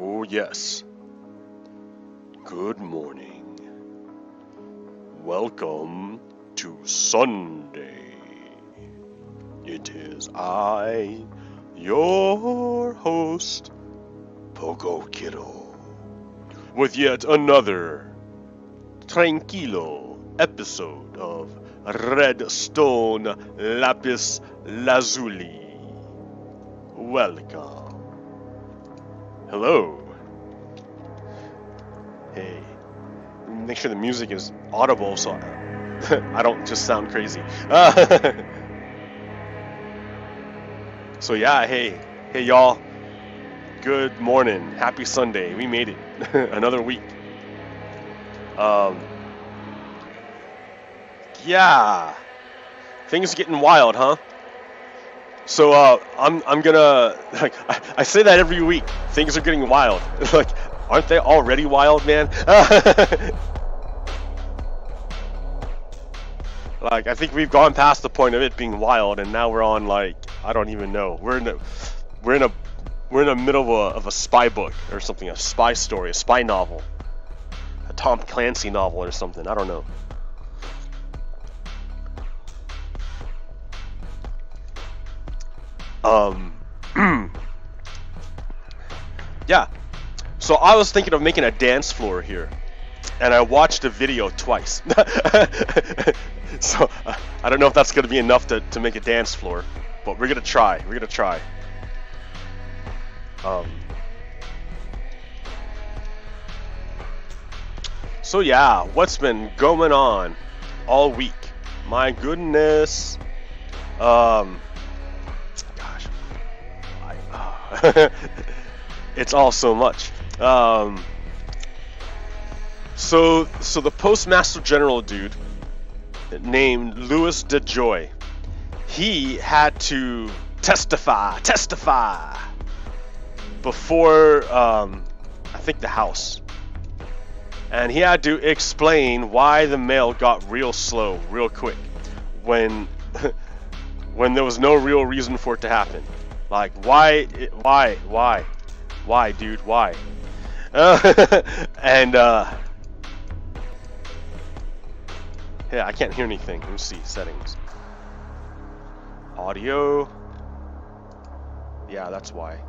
Oh yes. Good morning. Welcome to Sunday. It is I, your host, Poco Kiddo, with yet another tranquilo episode of Redstone Lapis Lazuli. Welcome. Hello. Hey. Make sure the music is audible so I don't just sound crazy. So yeah, hey y'all. Good morning. Happy Sunday. We made it. Another week. Yeah. Things are getting wild, huh? So I'm gonna like I say that every week. Things are getting wild. Like, aren't they already wild, man? Like, I think we've gone past the point of it being wild, and now we're on, like, I don't even know. We're in the middle of a spy book or something, a spy story, a spy novel, a Tom Clancy novel or something. I don't know. Yeah. So I was thinking of making a dance floor here, and I watched the video twice. So I don't know if that's gonna be enough to make a dance floor, but we're gonna try. So yeah, what's been going on all week? My goodness. It's all so much. So the Postmaster General dude named Louis DeJoy, he had to testify before I think the House, and he had to explain why the mail got real slow, real quick, when there was no real reason for it to happen. Like, why, dude, why? And yeah, I can't hear anything. Let me see settings. Audio. Yeah, that's why.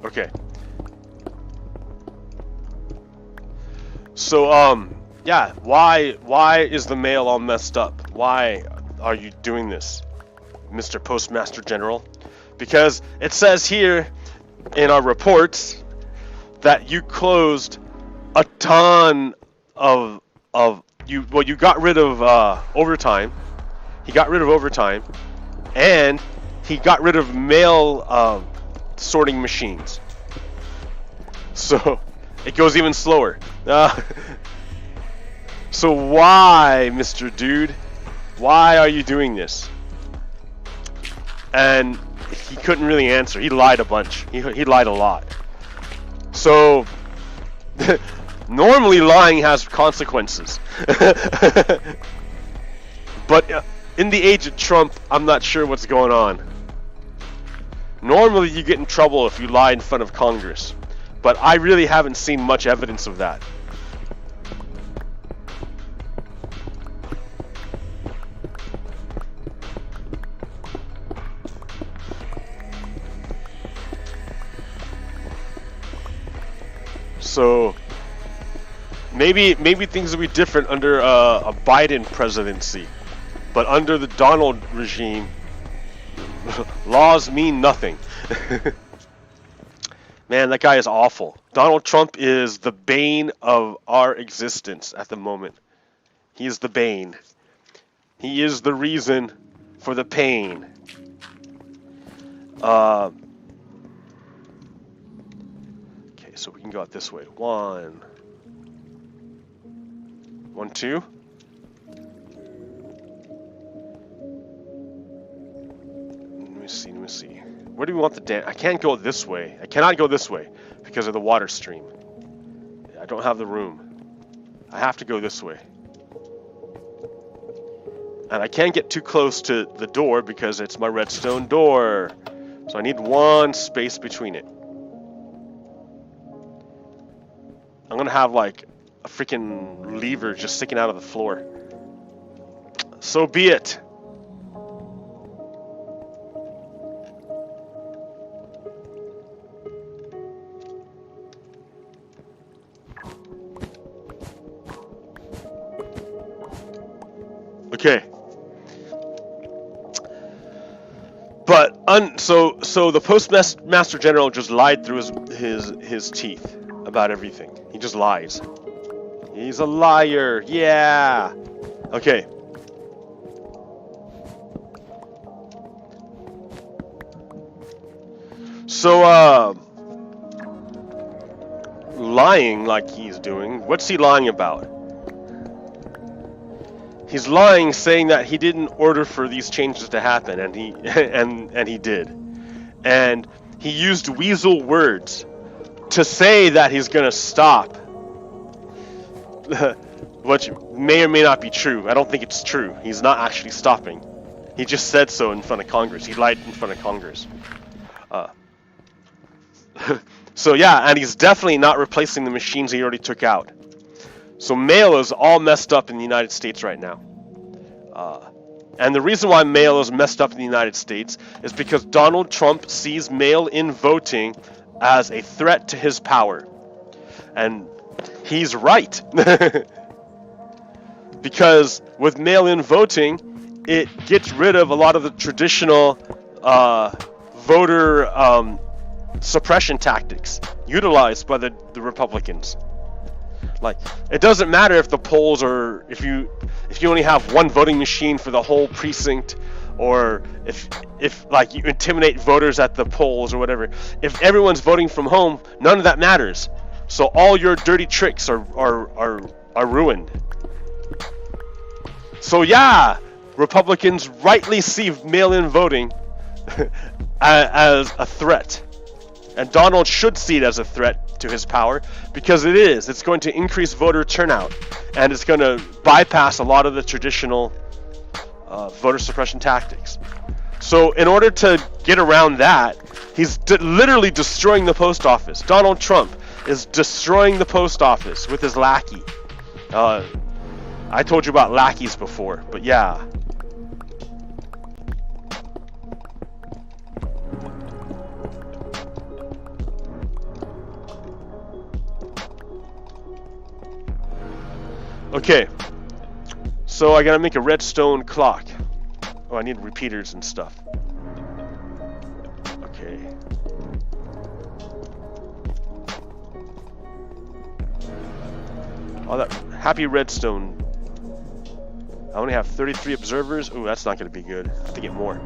Okay. So yeah, why is the mail all messed up? Why are you doing this, Mr. Postmaster General? Because it says here in our reports that you closed a ton of you got rid of overtime. He got rid of overtime, and he got rid of mail sorting machines. So it goes even slower. So why, Mr. Dude? Why are you doing this? And he couldn't really answer. He lied a bunch. He lied a lot. So normally lying has consequences. But in the age of Trump, I'm not sure what's going on. Normally you get in trouble if you lie in front of Congress, but I really haven't seen much evidence of that. So maybe things will be different under a Biden presidency, but under the Donald regime, laws mean nothing. Man, that guy is awful. Donald Trump is the bane of our existence at the moment. He is the bane. He is the reason for the pain. So we can go out this way. 1, 2. Let me see. Where do we want the dam? I can't go this way. I cannot go this way because of the water stream. I don't have the room. I have to go this way. And I can't get too close to the door because it's my redstone door. So I need one space between it. I'm gonna have like a freaking lever just sticking out of the floor. So be it. Okay. But so the Postmaster General just lied through his teeth about everything. He just lies. He's a liar. Yeah. Okay. So lying like he's doing. What's he lying about? He's lying, saying that he didn't order for these changes to happen, and he and he did. And he used weasel words to say that he's gonna stop. Which may or may not be true. I don't think it's true. He's not actually stopping. He just said so in front of Congress. He lied in front of Congress. So yeah, and he's definitely not replacing the machines he already took out. So mail is all messed up in the United States right now. And the reason why mail is messed up in the United States is because Donald Trump sees mail-in voting as a threat to his power. And he's right. Because with mail-in voting, it gets rid of a lot of the traditional voter suppression tactics utilized by the Republicans. Like, it doesn't matter if the polls are, if you only have one voting machine for the whole precinct, or if like you intimidate voters at the polls or whatever. If everyone's voting from home, none of that matters. So all your dirty tricks are ruined. So yeah, Republicans rightly see mail-in voting as a threat. And Donald should see it as a threat to his power, because it is. It's going to increase voter turnout, and it's going to bypass a lot of the traditional voter suppression tactics. So in order to get around that, he's literally destroying the post office. Donald Trump is destroying the post office with his lackey. I told you about lackeys before, but yeah. Okay, so I gotta make a redstone clock. Oh, I need repeaters and stuff. Okay. All that happy redstone. I only have 33 observers. Ooh, that's not gonna be good. I have to get more.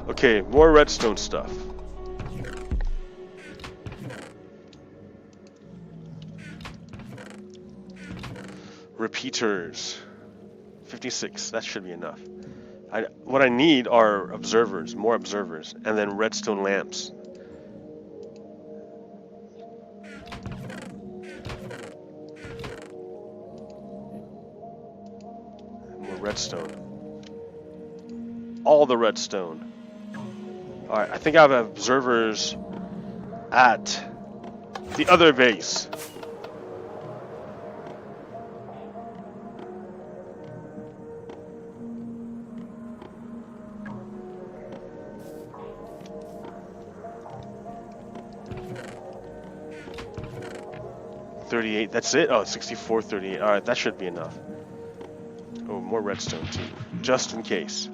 Okay, more redstone stuff. Repeaters. 56, that should be enough. What I need are observers, more observers, and then redstone lamps. More redstone. All the redstone. Alright, I think I have observers at the other base. $38, that's it? Oh, 64, 38. Alright, that should be enough. Oh, more redstone too, just in case.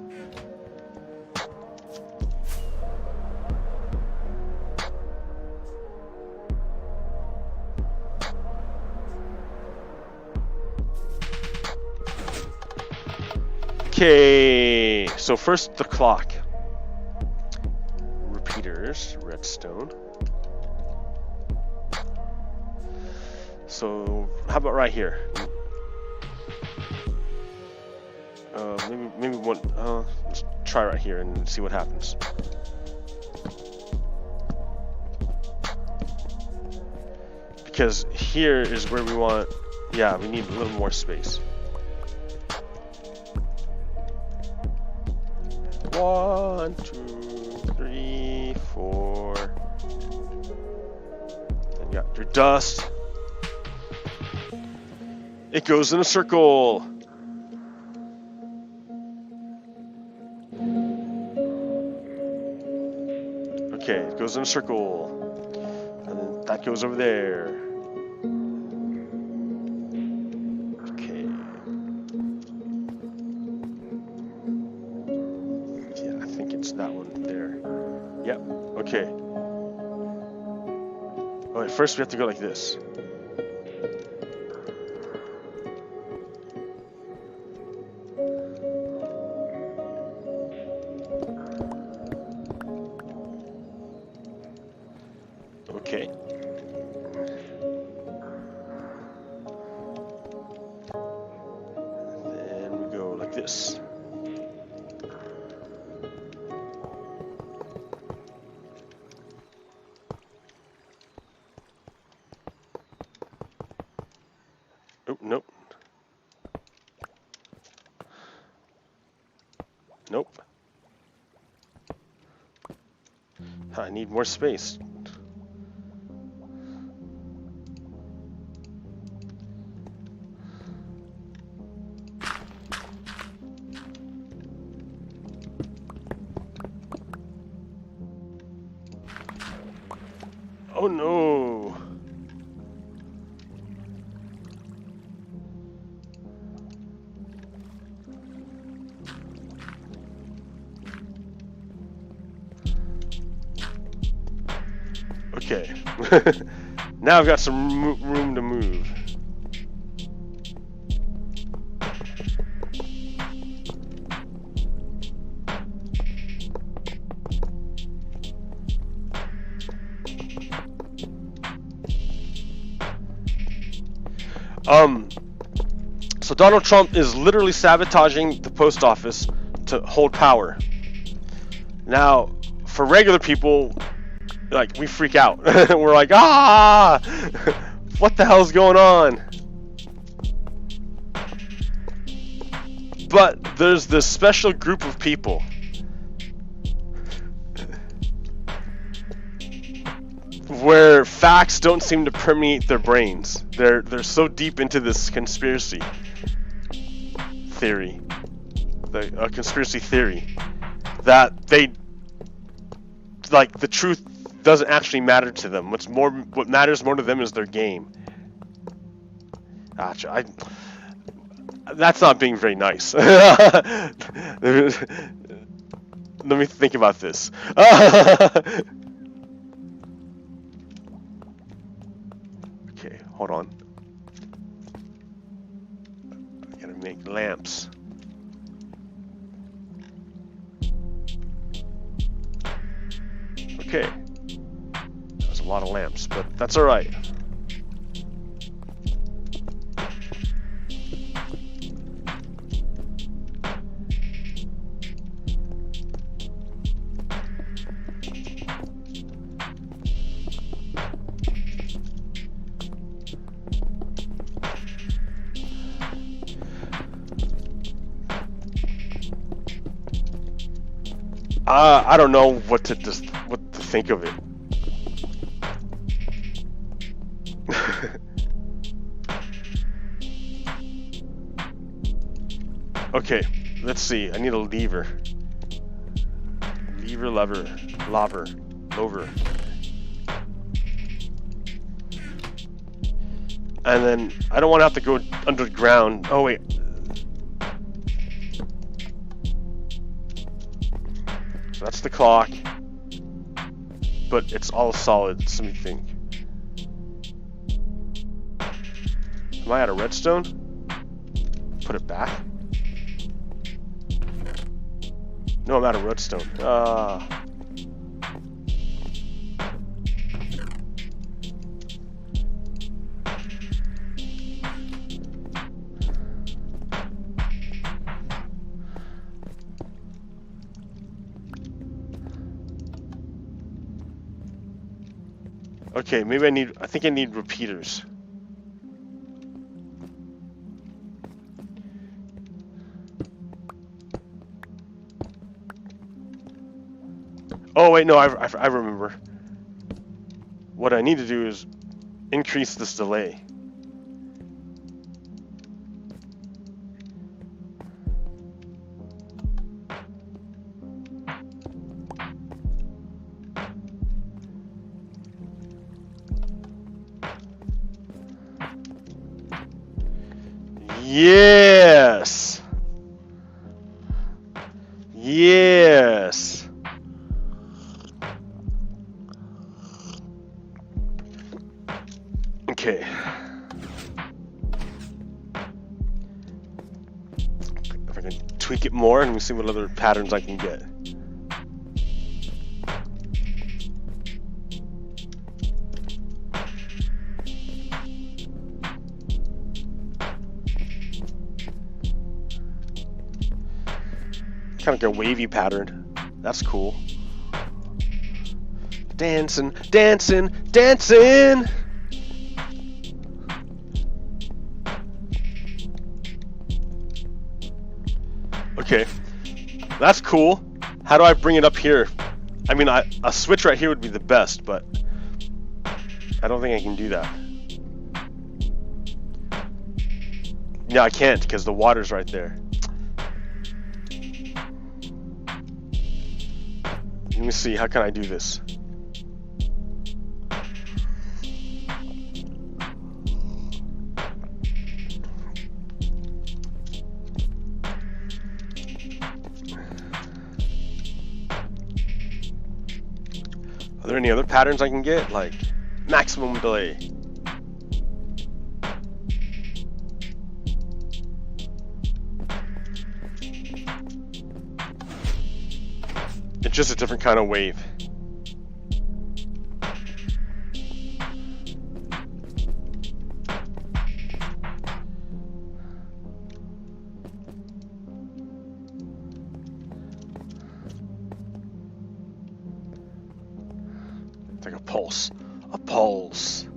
Okay, so first the clock. Repeaters, redstone. So how about right here? maybe one. Let's try right here and see what happens. Because here is where we want. Yeah, we need a little more space. 1, 2, 3, 4. Then you got your dust. It goes in a circle. Okay, it goes in a circle. And then that goes over there. Okay. Yeah, I think it's that one there. Yep, okay. Alright, first we have to go like this. Okay. Then we go like this. Oh, nope. Nope. I need more space. Oh no! Okay. Now I've got some room to move. So Donald Trump is literally sabotaging the post office to hold power. Now, for regular people, like, we freak out. We're like, ah! What the hell's going on? But there's this special group of people where facts don't seem to permeate their brains. They're so deep into this conspiracy theory, a conspiracy theory, that they, like, the truth doesn't actually matter to them. What matters more to them is their game. Gotcha. That's not being very nice. Let me think about this. Okay, hold on. I gotta make lamps. Okay. That was a lot of lamps, but that's alright. I don't know what to think of it. Okay, let's see. I need a lever. Lever. And then I don't want to have to go underground. Oh wait. So that's the clock. But it's all solid. Let me think. Am I out of redstone? Put it back. No, I'm out of redstone. Okay, maybe I think I need repeaters. Oh wait, no, I remember. What I need to do is increase this delay. Yes! Yes! Okay. If I can tweak it more and we see what other patterns I can get. Kind of like a wavy pattern. That's cool. Dancing, dancing, dancing! Okay, that's cool. How do I bring it up here? I mean, a switch right here would be the best, but I don't think I can do that. Yeah, I can't because the water's right there. Let me see, how can I do this? Are there any other patterns I can get? Like maximum delay. It's just a different kind of wave. It's like a pulse. A pulse.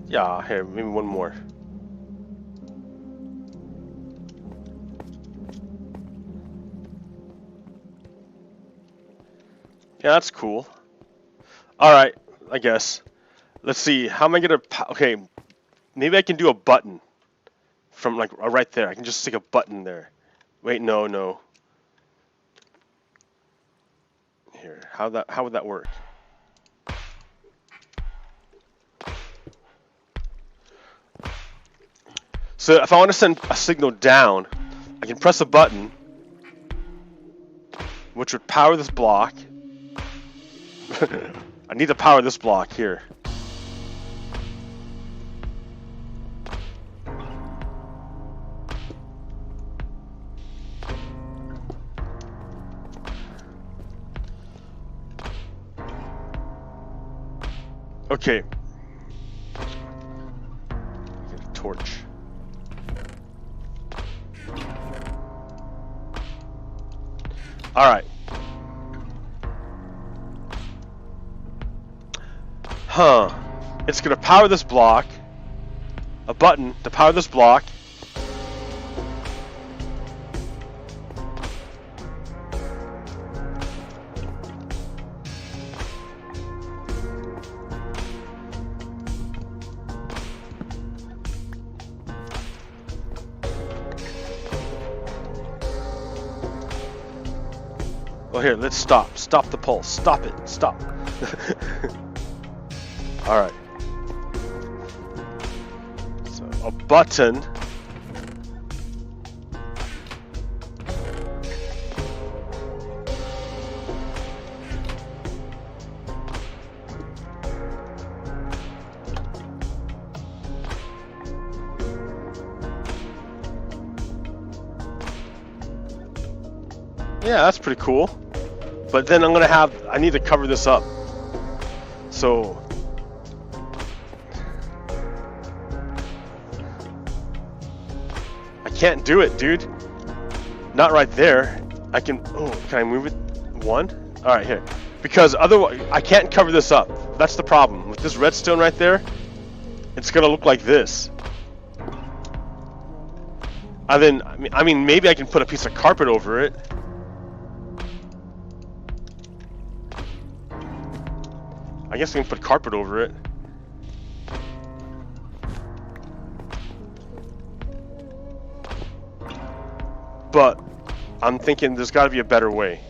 Yeah, here, maybe one more. Yeah, that's cool. Alright, I guess. Let's see, how am I gonna... Okay, maybe I can do a button. From like right there. I can just stick a button there. Wait, no. Here, how would that work? So if I want to send a signal down, I can press a button, which would power this block. I need to power this block here. Okay. Get a torch. All right. It's gonna power this block. A button to power this block. Oh, here, let's stop. Stop the pulse. Stop it. Stop. All right. So a button. Yeah, that's pretty cool. But then I need to cover this up. So can't do it, dude. Not right there. I can. Oh, can I move it one? All right, here. Because otherwise, I can't cover this up. That's the problem with this redstone right there. It's gonna look like this. And then, I mean, maybe I can put a piece of carpet over it. I guess I can put carpet over it. But I'm thinking there's got to be a better way.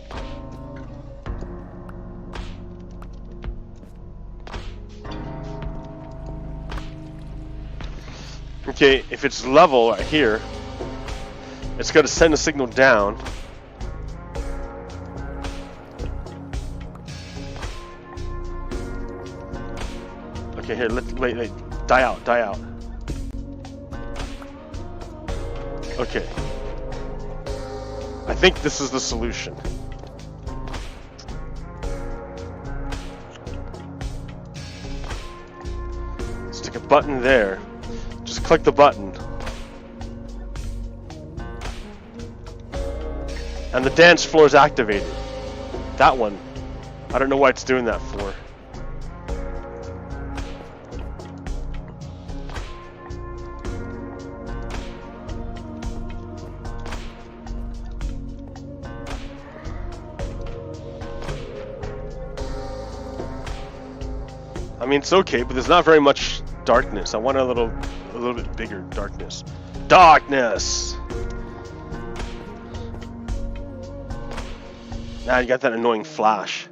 Okay, if it's level right here, it's going to send a signal down. Okay, here, wait, die out. Okay. I think this is the solution. Stick a button there. Just click the button. And the dance floor is activated. That one. I don't know why it's doing that for. I mean, it's okay, but there's not very much darkness. I want a little bit bigger darkness. Darkness! Now you got that annoying flash.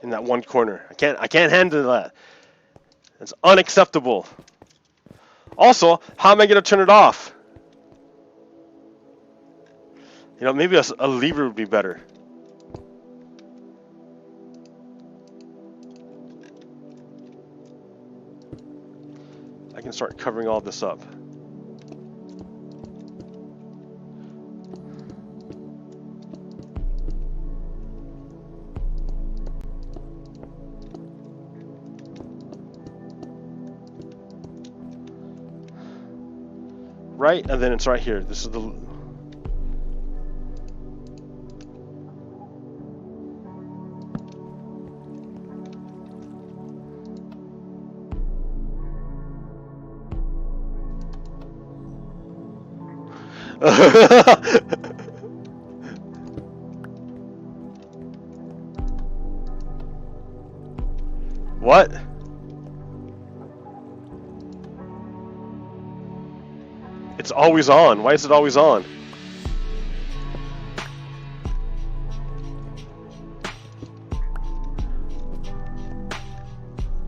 In that one corner. I can't handle that. It's unacceptable. Also, how am I gonna turn it off? You know, maybe a lever would be better. I can start covering all this up. Right, and then it's right here. This is the... What? It's always on. Why is it always on?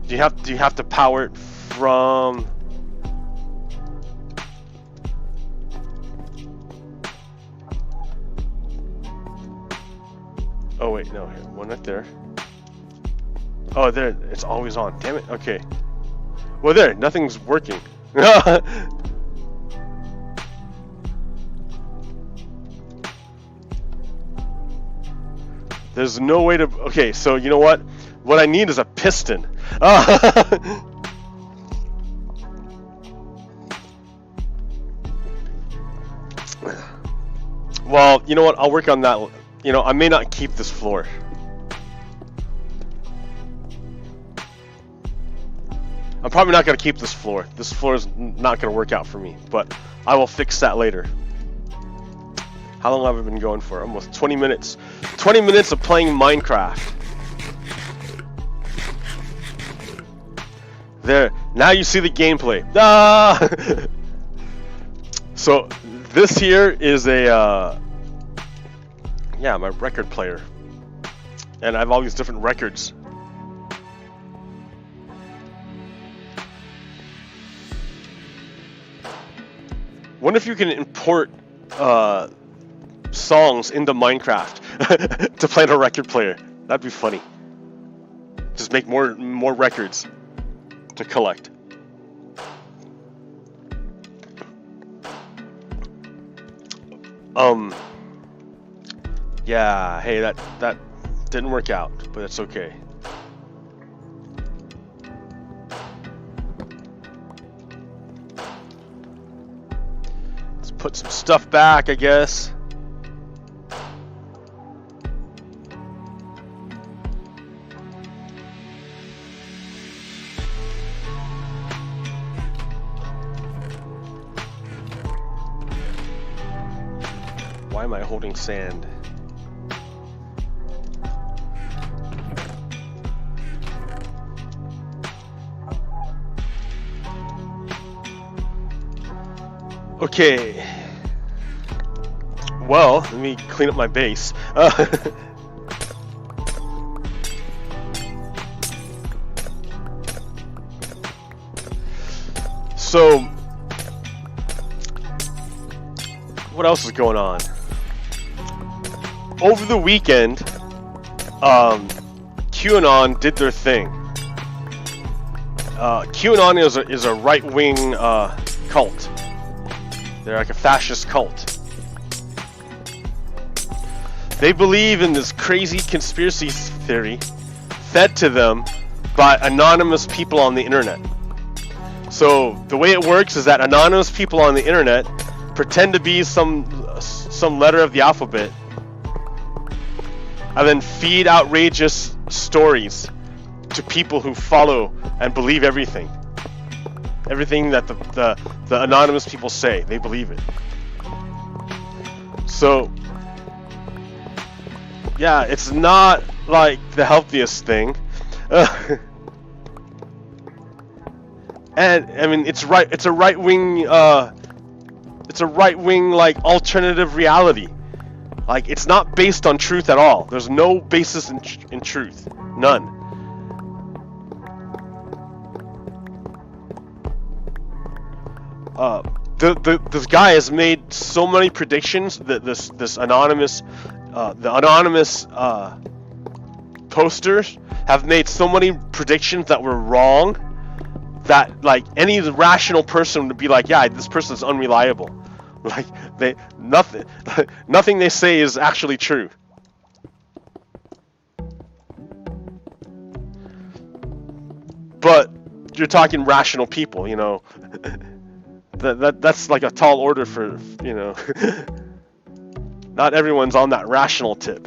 Do you have to power it from... Oh wait, no, here, one right there. Oh, there, it's always on. Damn it. Okay. Well, there, nothing's working. There's no way to... Okay, so you know what? What I need is a piston. Well, you know what? I'll work on that. You know, I may not keep this floor. I'm probably not going to keep this floor. This floor is not going to work out for me, but I will fix that later. How long have I been going for? Almost 20 minutes. 20 minutes of playing Minecraft. There. Now you see the gameplay. Ah! So, this here is a... yeah, my record player. And I have all these different records. Wonder if you can import songs into Minecraft to play on a record player. That'd be funny. Just make more records to collect. Yeah, hey, that didn't work out, but it's okay. Put some stuff back, I guess. Why am I holding sand? Okay. Well, let me clean up my base. So, what else is going on? Over the weekend, QAnon did their thing. QAnon is a right-wing cult. They're like a fascist cult. They believe in this crazy conspiracy theory fed to them by anonymous people on the internet. So the way it works is that anonymous people on the internet pretend to be some letter of the alphabet and then feed outrageous stories to people who follow and believe everything. Everything that the anonymous people say, they believe it. So, yeah, it's not like the healthiest thing. And I mean, it's a right-wing like alternative reality. Like, it's not based on truth at all. There's no basis in truth, none. This guy has made so many predictions that this anonymous, the anonymous posters have made so many predictions that were wrong that like any rational person would be like, yeah, this person is unreliable. Like nothing they say is actually true. But you're talking rational people, you know. That's like a tall order for, you know. Not everyone's on that rational tip.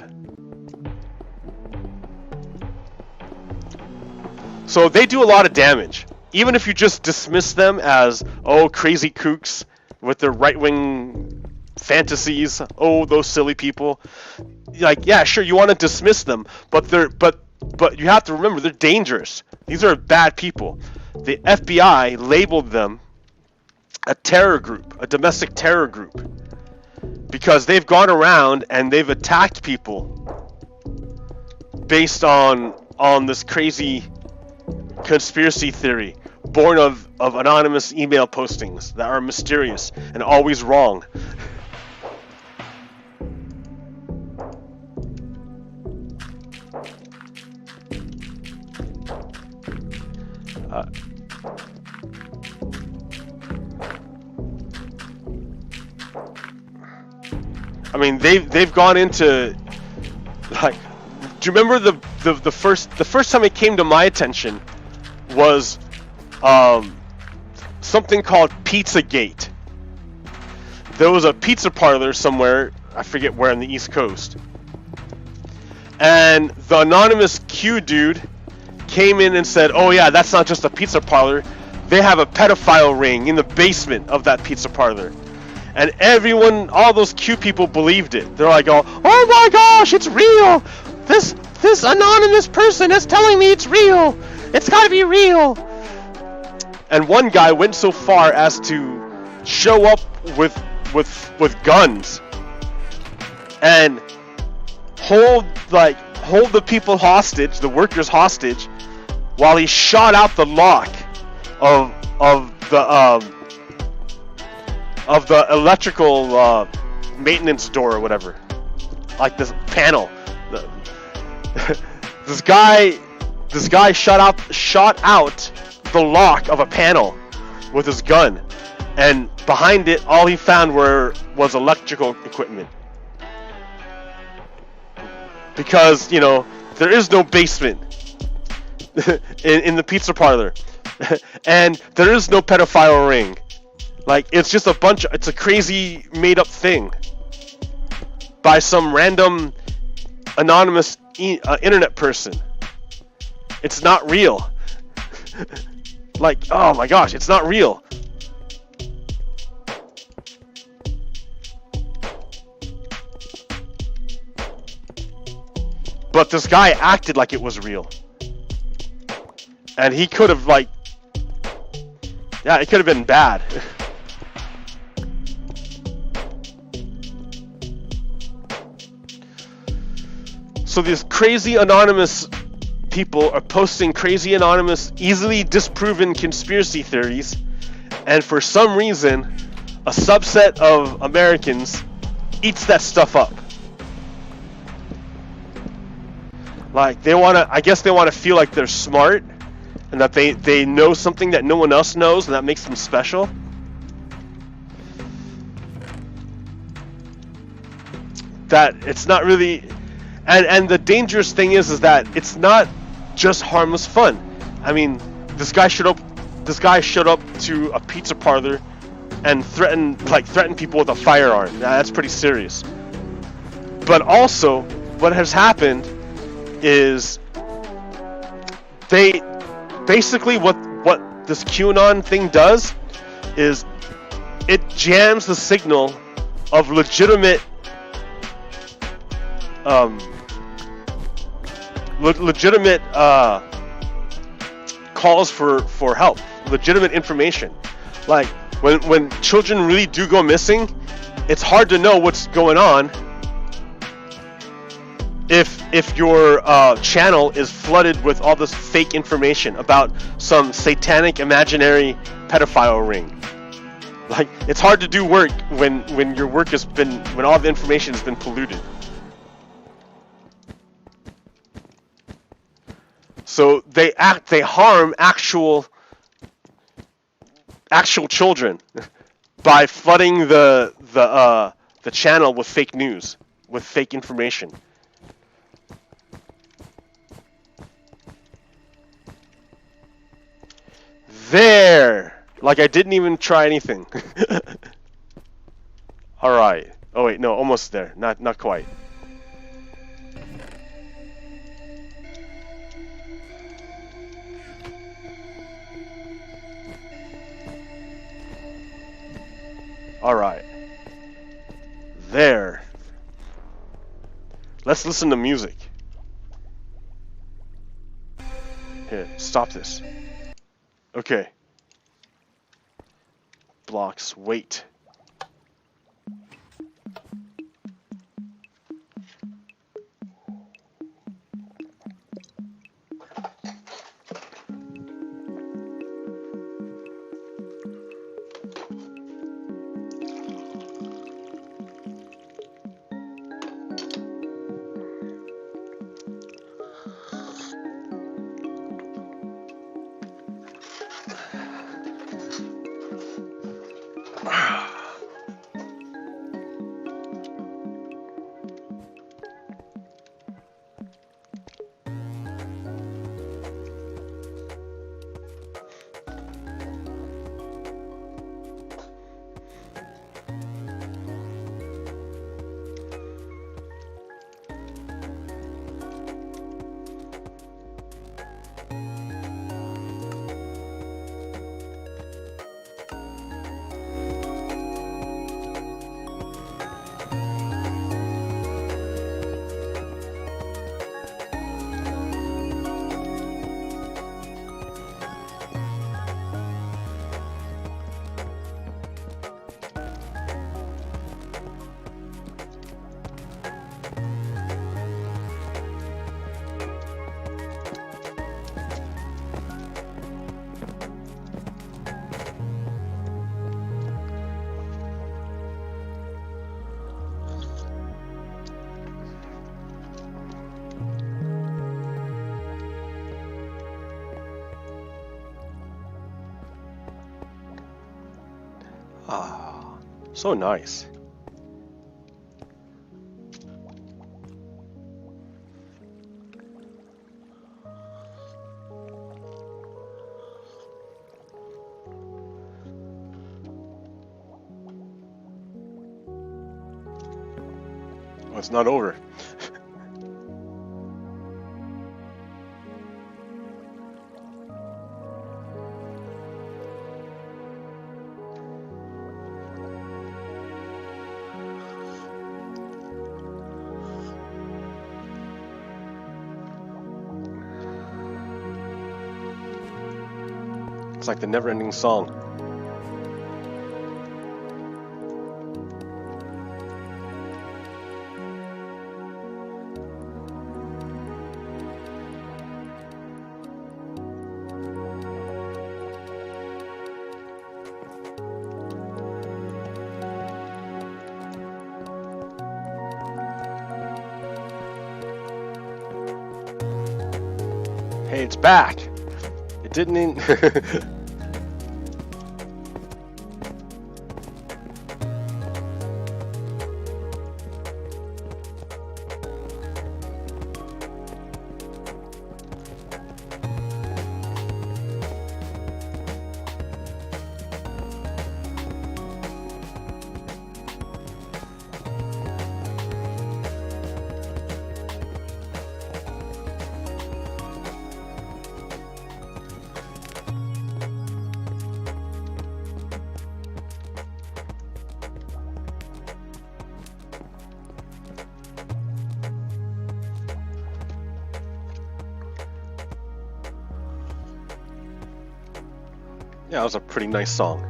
So they do a lot of damage. Even if you just dismiss them as, oh, crazy kooks with their right-wing fantasies, oh, those silly people. Like, yeah, sure, you want to dismiss them, but you have to remember they're dangerous. These are bad people. The FBI labeled them a terror group, a domestic terror group, because they've gone around and they've attacked people based on this crazy conspiracy theory born of anonymous email postings that are mysterious and always wrong. I mean, they've gone into, like, do you remember the first time it came to my attention was something called Pizzagate. There was a pizza parlor somewhere, I forget where, on the East Coast, and the anonymous Q dude came in and said, oh yeah, that's not just a pizza parlor, they have a pedophile ring in the basement of that pizza parlor. And everyone, all those Q people believed it. They're like, oh my gosh, it's real! This anonymous person is telling me it's real! It's gotta be real! And one guy went so far as to show up with guns and hold the people hostage, the workers hostage, while he shot out the lock of the electrical maintenance door or whatever, like this panel. This guy shot out the lock of a panel with his gun, and behind it, all he found was electrical equipment. Because, you know, there is no basement in the pizza parlor, and there is no pedophile ring. Like, it's just it's a crazy made up thing by some random anonymous internet person. It's not real. Like, oh my gosh, it's not real. But this guy acted like it was real. And he could have, like, yeah, it could have been bad. So these crazy anonymous people are posting crazy anonymous, easily disproven conspiracy theories, and for some reason, a subset of Americans eats that stuff up. Like, I guess they want to feel like they're smart, and that they know something that no one else knows, and that makes them special. That it's not really, and the dangerous thing is that it's not just harmless fun. I mean, this guy showed up to a pizza parlor and threatened people with a firearm. Now, that's pretty serious. But also, what has happened is they basically what this QAnon thing does is it jams the signal of legitimate calls for help, legitimate information. Like when children really do go missing, it's hard to know what's going on if your channel is flooded with all this fake information about some satanic imaginary pedophile ring. Like, it's hard to do work when your work when all the information has been polluted. So they harm actual children by flooding the channel with fake news, with fake information. There! Like I didn't even try anything. Alright. Oh wait, no, almost there. Not quite. Alright. There. Let's listen to music. Here, stop this. Okay. Blocks, wait. Ah, so nice. it's not over. It's like the never-ending song. Hey, it's back. It didn't even... Yeah, that was a pretty nice song.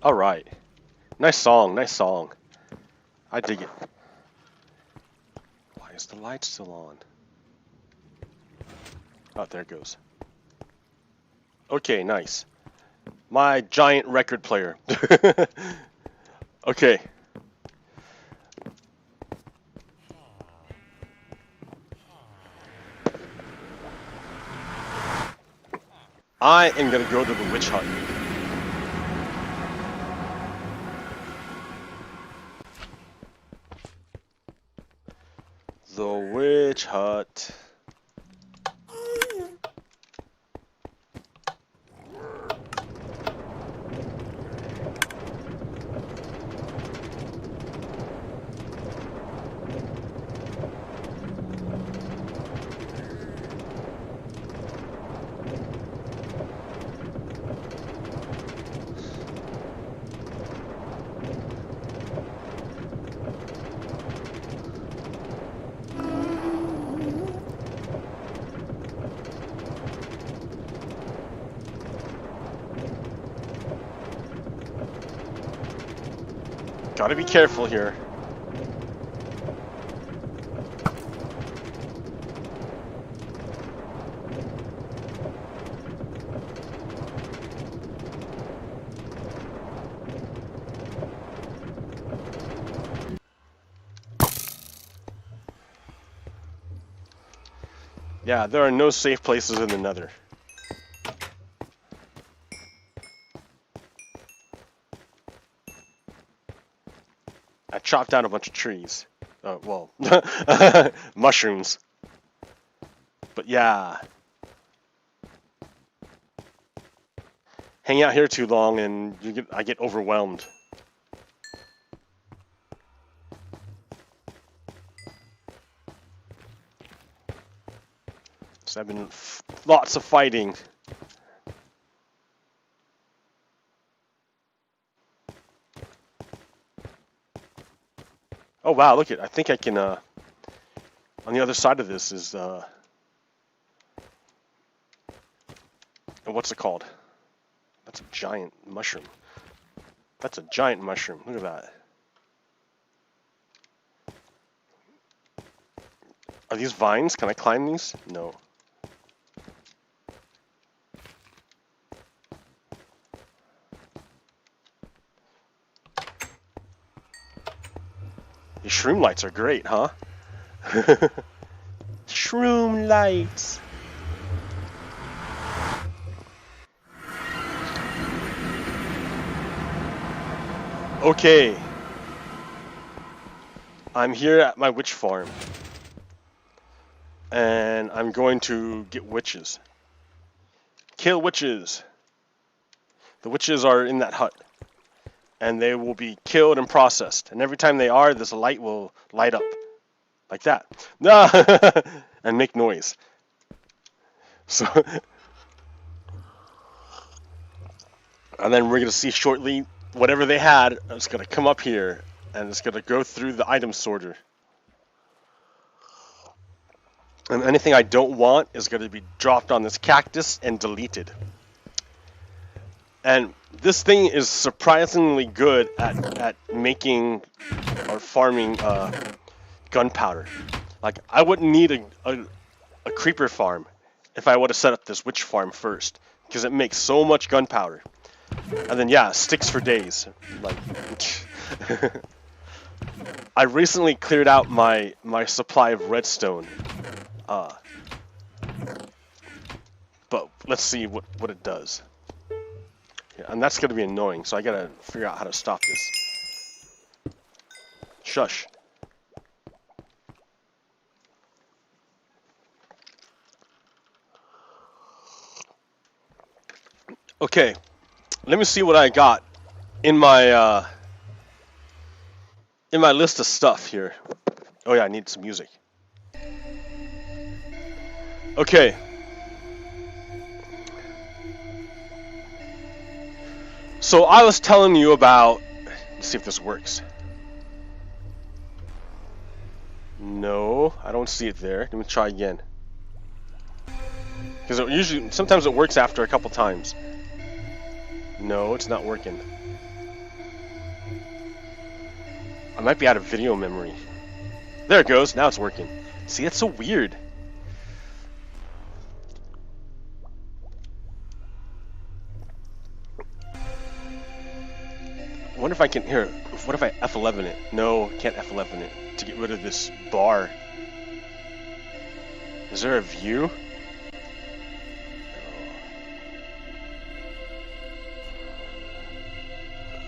Alright. Nice song, nice song. I dig it. Why is the light still on? Oh, there it goes. Okay, nice. My giant record player. Okay. I am gonna go to the witch hut. The witch hut. Gotta be careful here. Yeah, there are no safe places in the Nether. I chopped down a bunch of trees. Well, mushrooms. But yeah. Hang out here too long and I get overwhelmed. So I've been lots of fighting. Oh wow, look it. I think I can on the other side of this is what's it called? That's a giant mushroom. That's a giant mushroom. Look at that. Are these vines? Can I climb these? No. These shroom lights are great, huh? Shroom lights. Okay. I'm here at my witch farm. And I'm going to get witches. kill witches. The witches are in that hut. And they will be killed and processed. And every time they are, this light will light up. Like that. And make noise. So, and then we're going to see shortly whatever they had is going to come up here. And it's going to go through the item sorter. And anything I don't want is going to be dropped on this cactus and deleted. And this thing is surprisingly good at making or farming gunpowder. Like, I wouldn't need a creeper farm if I would have set up this witch farm first. Because it makes so much gunpowder. And then, yeah, sticks for days. Like, I recently cleared out my supply of redstone. But let's see what it does. Yeah, and that's going to be annoying, so I got to figure out how to stop this. Shush. Okay, let me see what I got in my list of stuff here. Oh yeah, I need some music. Okay. So I was telling you about, let's see if this works. No, I don't see it there. Let me try again. Because it usually, sometimes it works after a couple times. No, it's not working. I might be out of video memory. There it goes, now it's working. See, that's so weird. I wonder if I can, here, what if I F11 it? No, I can't F11 it to get rid of this bar. Is there a view?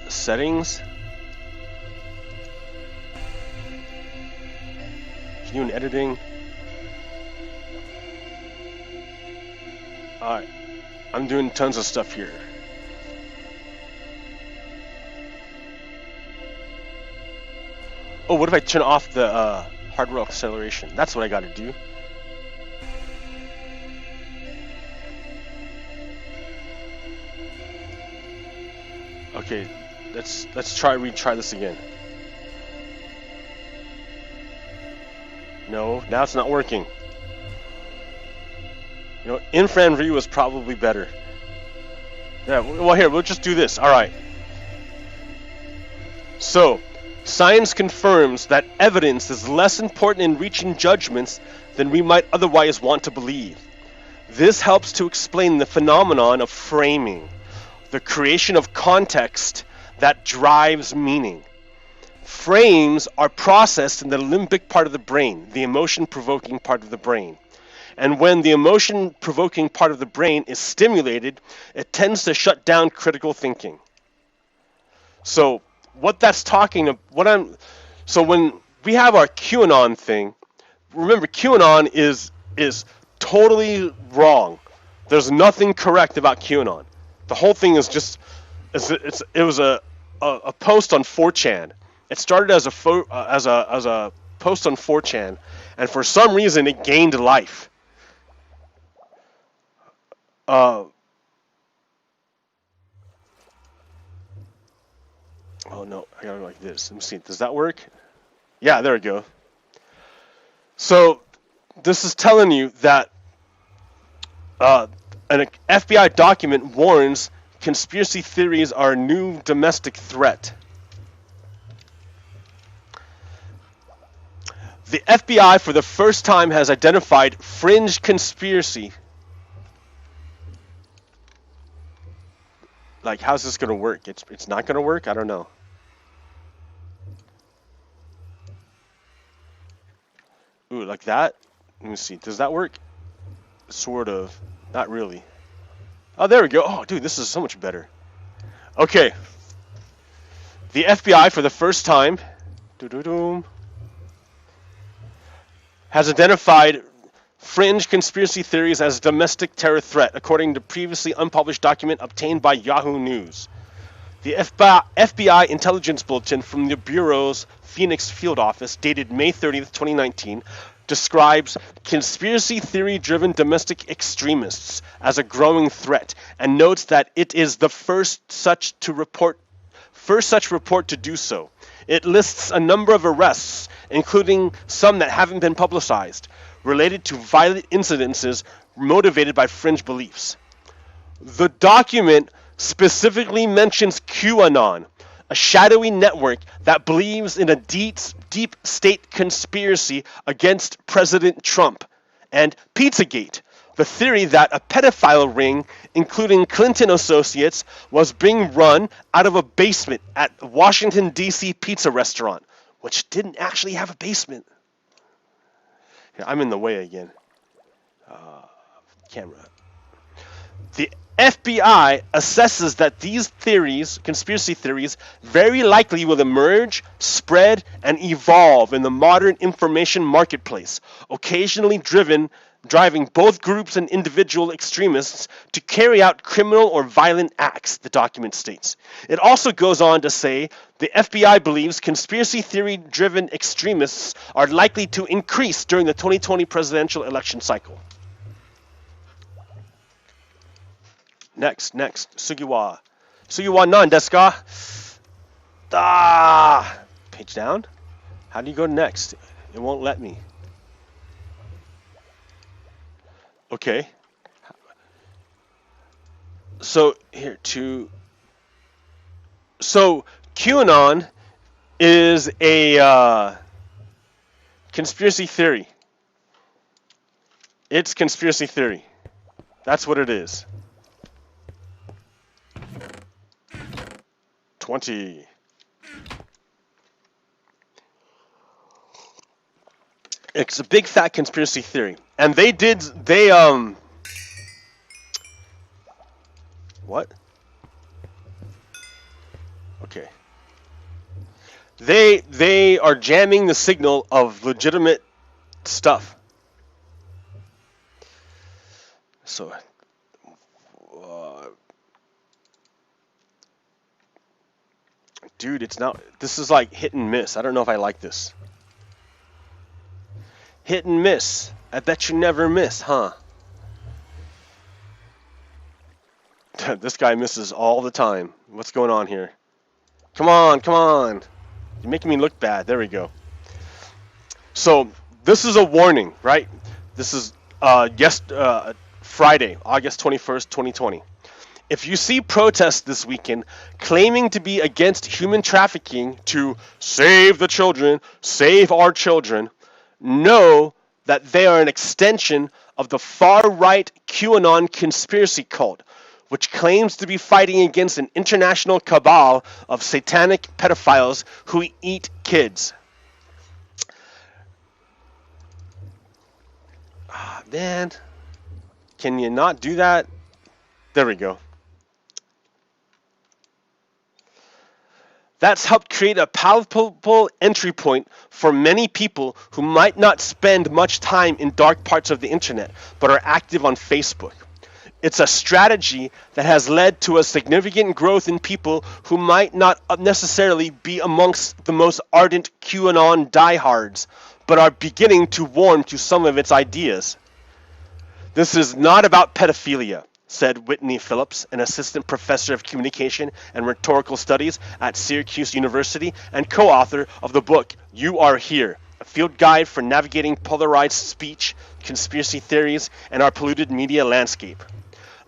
Settings? View and editing? Alright, I'm doing tons of stuff here. Oh, what if I turn off the hardware acceleration? That's what I gotta do. Okay, let's retry this again. No, now it's not working. You know, infrared view is probably better. Yeah, well here, we'll just do this. Alright. So, science confirms that evidence is less important in reaching judgments than we might otherwise want to believe. This helps to explain the phenomenon of framing, the creation of context that drives meaning. Frames are processed in the limbic part of the brain, the emotion-provoking part of the brain. And when the emotion-provoking part of the brain is stimulated, it tends to shut down critical thinking. So, what that's talking about, so when we have our QAnon thing, remember QAnon is totally wrong. There's nothing correct about QAnon. The whole thing is just, it was a post on 4chan. It started as a post on 4chan, and for some reason it gained life. Oh no, I gotta go like this. Let me see. Does that work? Yeah, there we go. So this is telling you that an FBI document warns conspiracy theories are a new domestic threat. The FBI for the first time has identified fringe conspiracy. Like, how's this gonna work? It's not gonna work? I don't know. Ooh, like that? Let me see. Does that work? Sort of. Not really. Oh, there we go. Oh, dude, this is so much better. Okay. The FBI, for the first time, has identified fringe conspiracy theories as domestic terror threat, according to previously unpublished document obtained by Yahoo News. The FBI intelligence bulletin from the Bureau's Phoenix field office, dated May 30th, 2019, describes conspiracy theory-driven domestic extremists as a growing threat and notes that it is the first such report to do so. It lists a number of arrests, including some that haven't been publicized, related to violent incidences motivated by fringe beliefs. The document specifically mentions QAnon, a shadowy network that believes in a deep state conspiracy against President Trump, and Pizzagate, the theory that a pedophile ring, including Clinton associates, was being run out of a basement at a Washington, D.C. pizza restaurant, which didn't actually have a basement. Here, I'm in the way again. Camera. The FBI assesses that these theories, conspiracy theories, very likely will emerge, spread, and evolve in the modern information marketplace, occasionally driving both groups and individual extremists to carry out criminal or violent acts, the document states. It also goes on to say the FBI believes conspiracy theory-driven extremists are likely to increase during the 2020 presidential election cycle. Next. Sugiwa. Sugiwa nan desu ka? Page down. How do you go next? It won't let me. Okay. So here So QAnon is a conspiracy theory. It's conspiracy theory. That's what it is. 20. It's a big fat conspiracy theory. And they what? Okay. They are jamming the signal of legitimate stuff. So dude, this is like hit and miss. I don't know if I like this. Hit and miss. I bet you never miss, huh? This guy misses all the time. What's going on here? Come on. You're making me look bad. There we go. So, this is a warning, right? This is Friday, August 21st, 2020. If you see protests this weekend claiming to be against human trafficking to save the children, save our children, know that they are an extension of the far-right QAnon conspiracy cult, which claims to be fighting against an international cabal of satanic pedophiles who eat kids. Man, can you not do that? There we go. That's helped create a palpable entry point for many people who might not spend much time in dark parts of the internet, but are active on Facebook. It's a strategy that has led to a significant growth in people who might not necessarily be amongst the most ardent QAnon diehards, but are beginning to warm to some of its ideas. This is not about pedophilia, said Whitney Phillips, an assistant professor of communication and rhetorical studies at Syracuse University and co-author of the book You Are Here, a field guide for navigating polarized speech, conspiracy theories, and our polluted media landscape.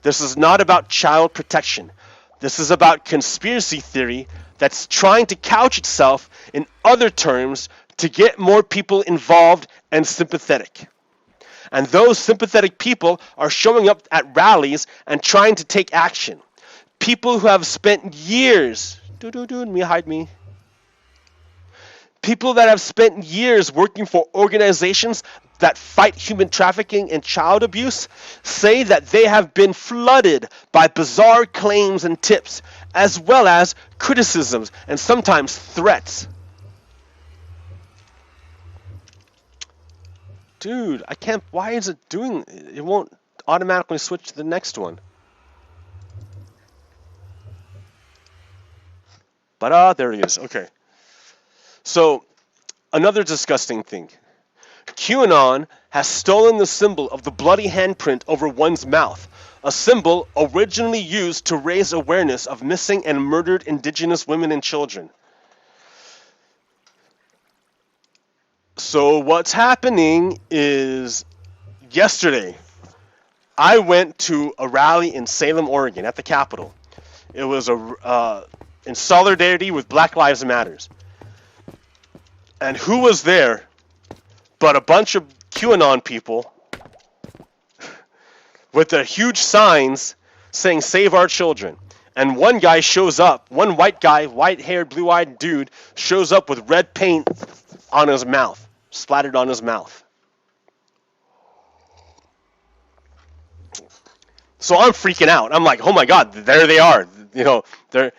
This is not about child protection. This is about conspiracy theory that's trying to couch itself in other terms to get more people involved and sympathetic. And those sympathetic people are showing up at rallies and trying to take action. People who have spent years, people that have spent years working for organizations that fight human trafficking and child abuse say that they have been flooded by bizarre claims and tips, as well as criticisms and sometimes threats. Dude, I can't. Why is it doing? It won't automatically switch to the next one. But there he is. Okay. So another disgusting thing. QAnon has stolen the symbol of the bloody handprint over one's mouth, a symbol originally used to raise awareness of missing and murdered indigenous women and children. So what's happening is, yesterday, I went to a rally in Salem, Oregon, at the Capitol. It was in solidarity with Black Lives Matters. And who was there but a bunch of QAnon people with their huge signs saying "Save our children"? And one guy shows up, one white guy, white-haired, blue-eyed dude, shows up with red paint on his mouth, splattered on his mouth. So I'm freaking out. I'm like, oh my God, there they are. They're,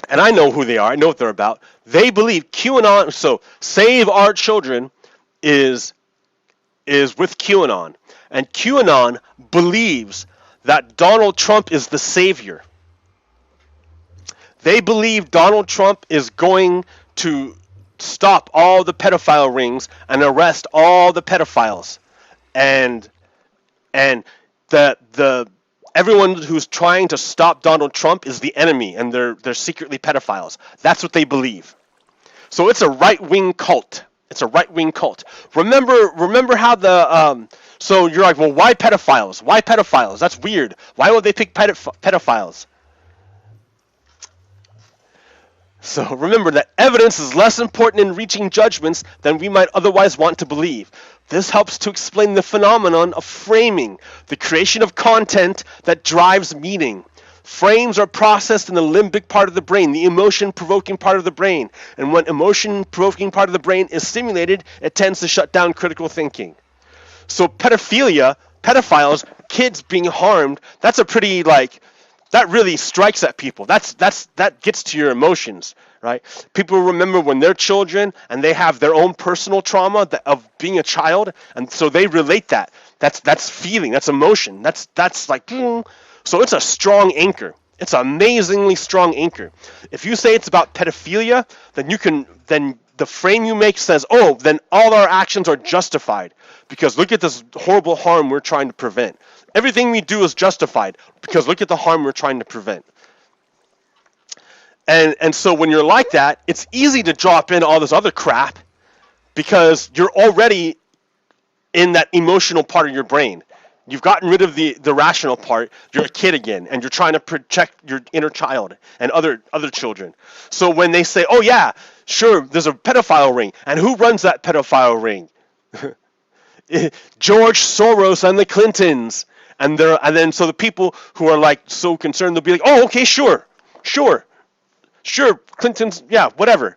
and I know who they are. I know what they're about. They believe QAnon. So Save Our Children is with QAnon, and QAnon believes that Donald Trump is the savior. They believe Donald Trump is going to stop all the pedophile rings and arrest all the pedophiles, and the everyone who's trying to stop Donald Trump is the enemy, and they're secretly pedophiles. That's what they believe. So it's a right-wing cult. It's a right-wing cult. Remember how the so you're like, well, why pedophiles? Why pedophiles? That's weird. Why would they pick pedophiles? So remember that evidence is less important in reaching judgments than we might otherwise want to believe. This helps to explain the phenomenon of framing, the creation of content that drives meaning. Frames are processed in the limbic part of the brain, the emotion-provoking part of the brain. And when emotion-provoking part of the brain is stimulated, it tends to shut down critical thinking. So pedophilia, pedophiles, kids being harmed, that's a pretty, that really strikes at people. That gets to your emotions, right? People remember when they're children and they have their own personal trauma of being a child, and so they relate that. That's feeling, that's emotion. That's like, so it's a strong anchor. It's an amazingly strong anchor. If you say it's about pedophilia, then the frame you make says, oh, then all our actions are justified because look at this horrible harm we're trying to prevent. Everything we do is justified because look at the harm we're trying to prevent. And so when you're like that, it's easy to drop in all this other crap because you're already in that emotional part of your brain. You've gotten rid of the rational part. You're a kid again, and you're trying to protect your inner child and other children. So when they say, oh yeah, sure, there's a pedophile ring, and who runs that pedophile ring? George Soros and the Clintons. And then so the people who are like so concerned, they'll be like, oh, okay, sure, Clintons, yeah, whatever.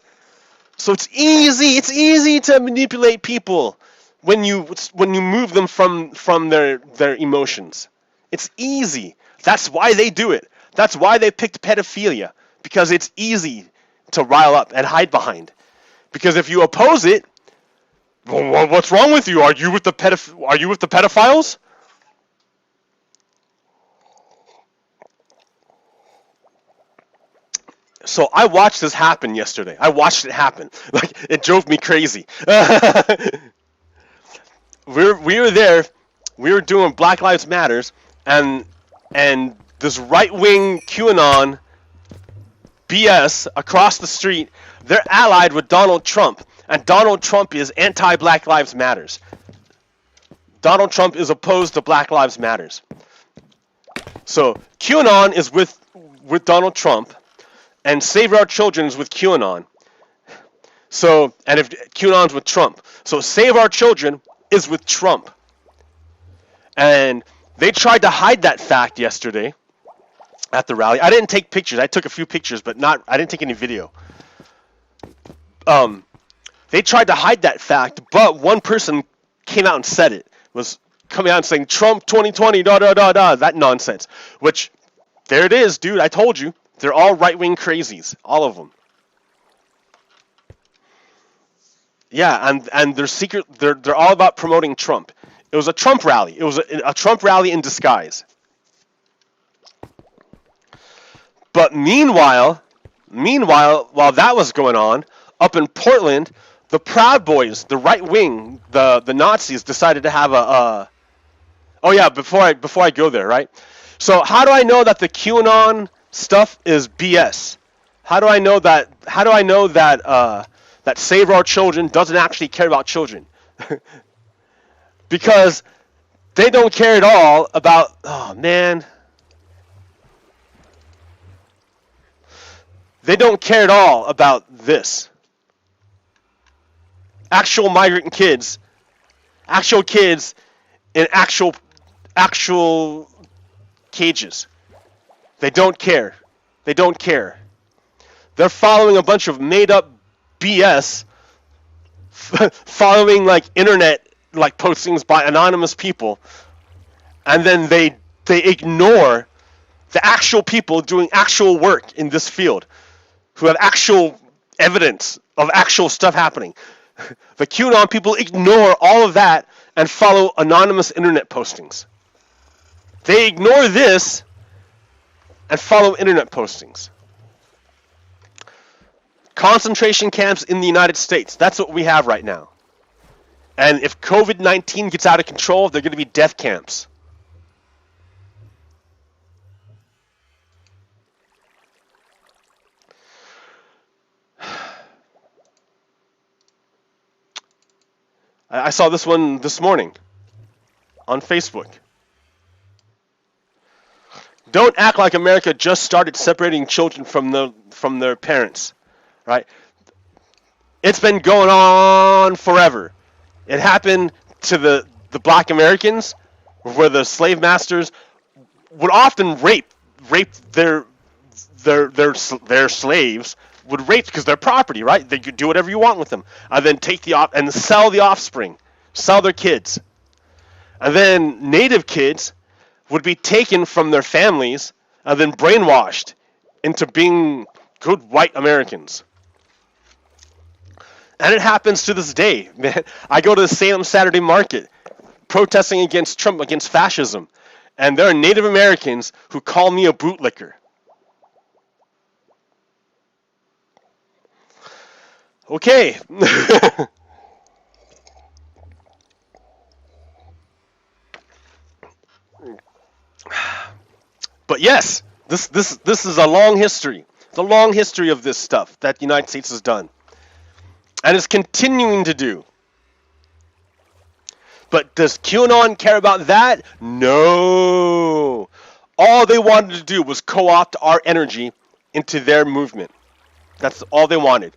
So it's easy to manipulate people when you move them from their emotions. It's easy. That's why they do it. That's why they picked pedophilia, because it's easy to rile up and hide behind. Because if you oppose it, well, what's wrong with you? Are you with the pedophiles? So I watched this happen yesterday. I watched it happen. Like, it drove me crazy. we were there. We were doing Black Lives Matters, and this right-wing QAnon BS across the street, they're allied with Donald Trump, and Donald Trump is anti-Black Lives Matters. Donald Trump is opposed to Black Lives Matters. So QAnon is with Donald Trump, and Save Our Children is with QAnon. So, and if QAnon's with Trump. So Save Our Children is with Trump. And they tried to hide that fact yesterday at the rally. I didn't take pictures. I took a few pictures, but I didn't take any video. They tried to hide that fact, but one person came out and said it. Was coming out and saying, Trump 2020, that nonsense. Which, there it is, dude, I told you. They're all right-wing crazies, all of them. Yeah, and they're secret. They're all about promoting Trump. It was a Trump rally. It was a Trump rally in disguise. But meanwhile, while that was going on, up in Portland, the Proud Boys, the right wing, the Nazis, decided to have a. Oh yeah, before I go there, right? So how do I know that the QAnon stuff is BS? How do I know that? That Save Our Children doesn't actually care about children? Because they don't care at all about. Oh man. They don't care at all about this. Actual migrant kids, actual kids in actual cages. They don't care. They don't care. They're following a bunch of made up BS, following like internet like postings by anonymous people, and then they ignore the actual people doing actual work in this field, who have actual evidence of actual stuff happening. The QAnon people ignore all of that and follow anonymous internet postings. They ignore this and follow internet postings. Concentration camps in the United States. That's what we have right now. And if COVID-19 gets out of control, they're going to be death camps. I saw this one this morning on Facebook. Don't act like America just started separating children from their parents, right? It's been going on forever. It happened to the black Americans, where the slave masters would often rape their slaves. Would rape because they're property, right? They could do whatever you want with them, and then take and sell the offspring, sell their kids, and then native kids would be taken from their families and then brainwashed into being good white Americans. And it happens to this day, man. I go to the Salem Saturday Market protesting against Trump, against fascism, and there are Native Americans who call me a bootlicker. Okay. But yes, this is a long history. It's a long history of this stuff that the United States has done, and is continuing to do. But does QAnon care about that? No. All they wanted to do was co-opt our energy into their movement. That's all they wanted.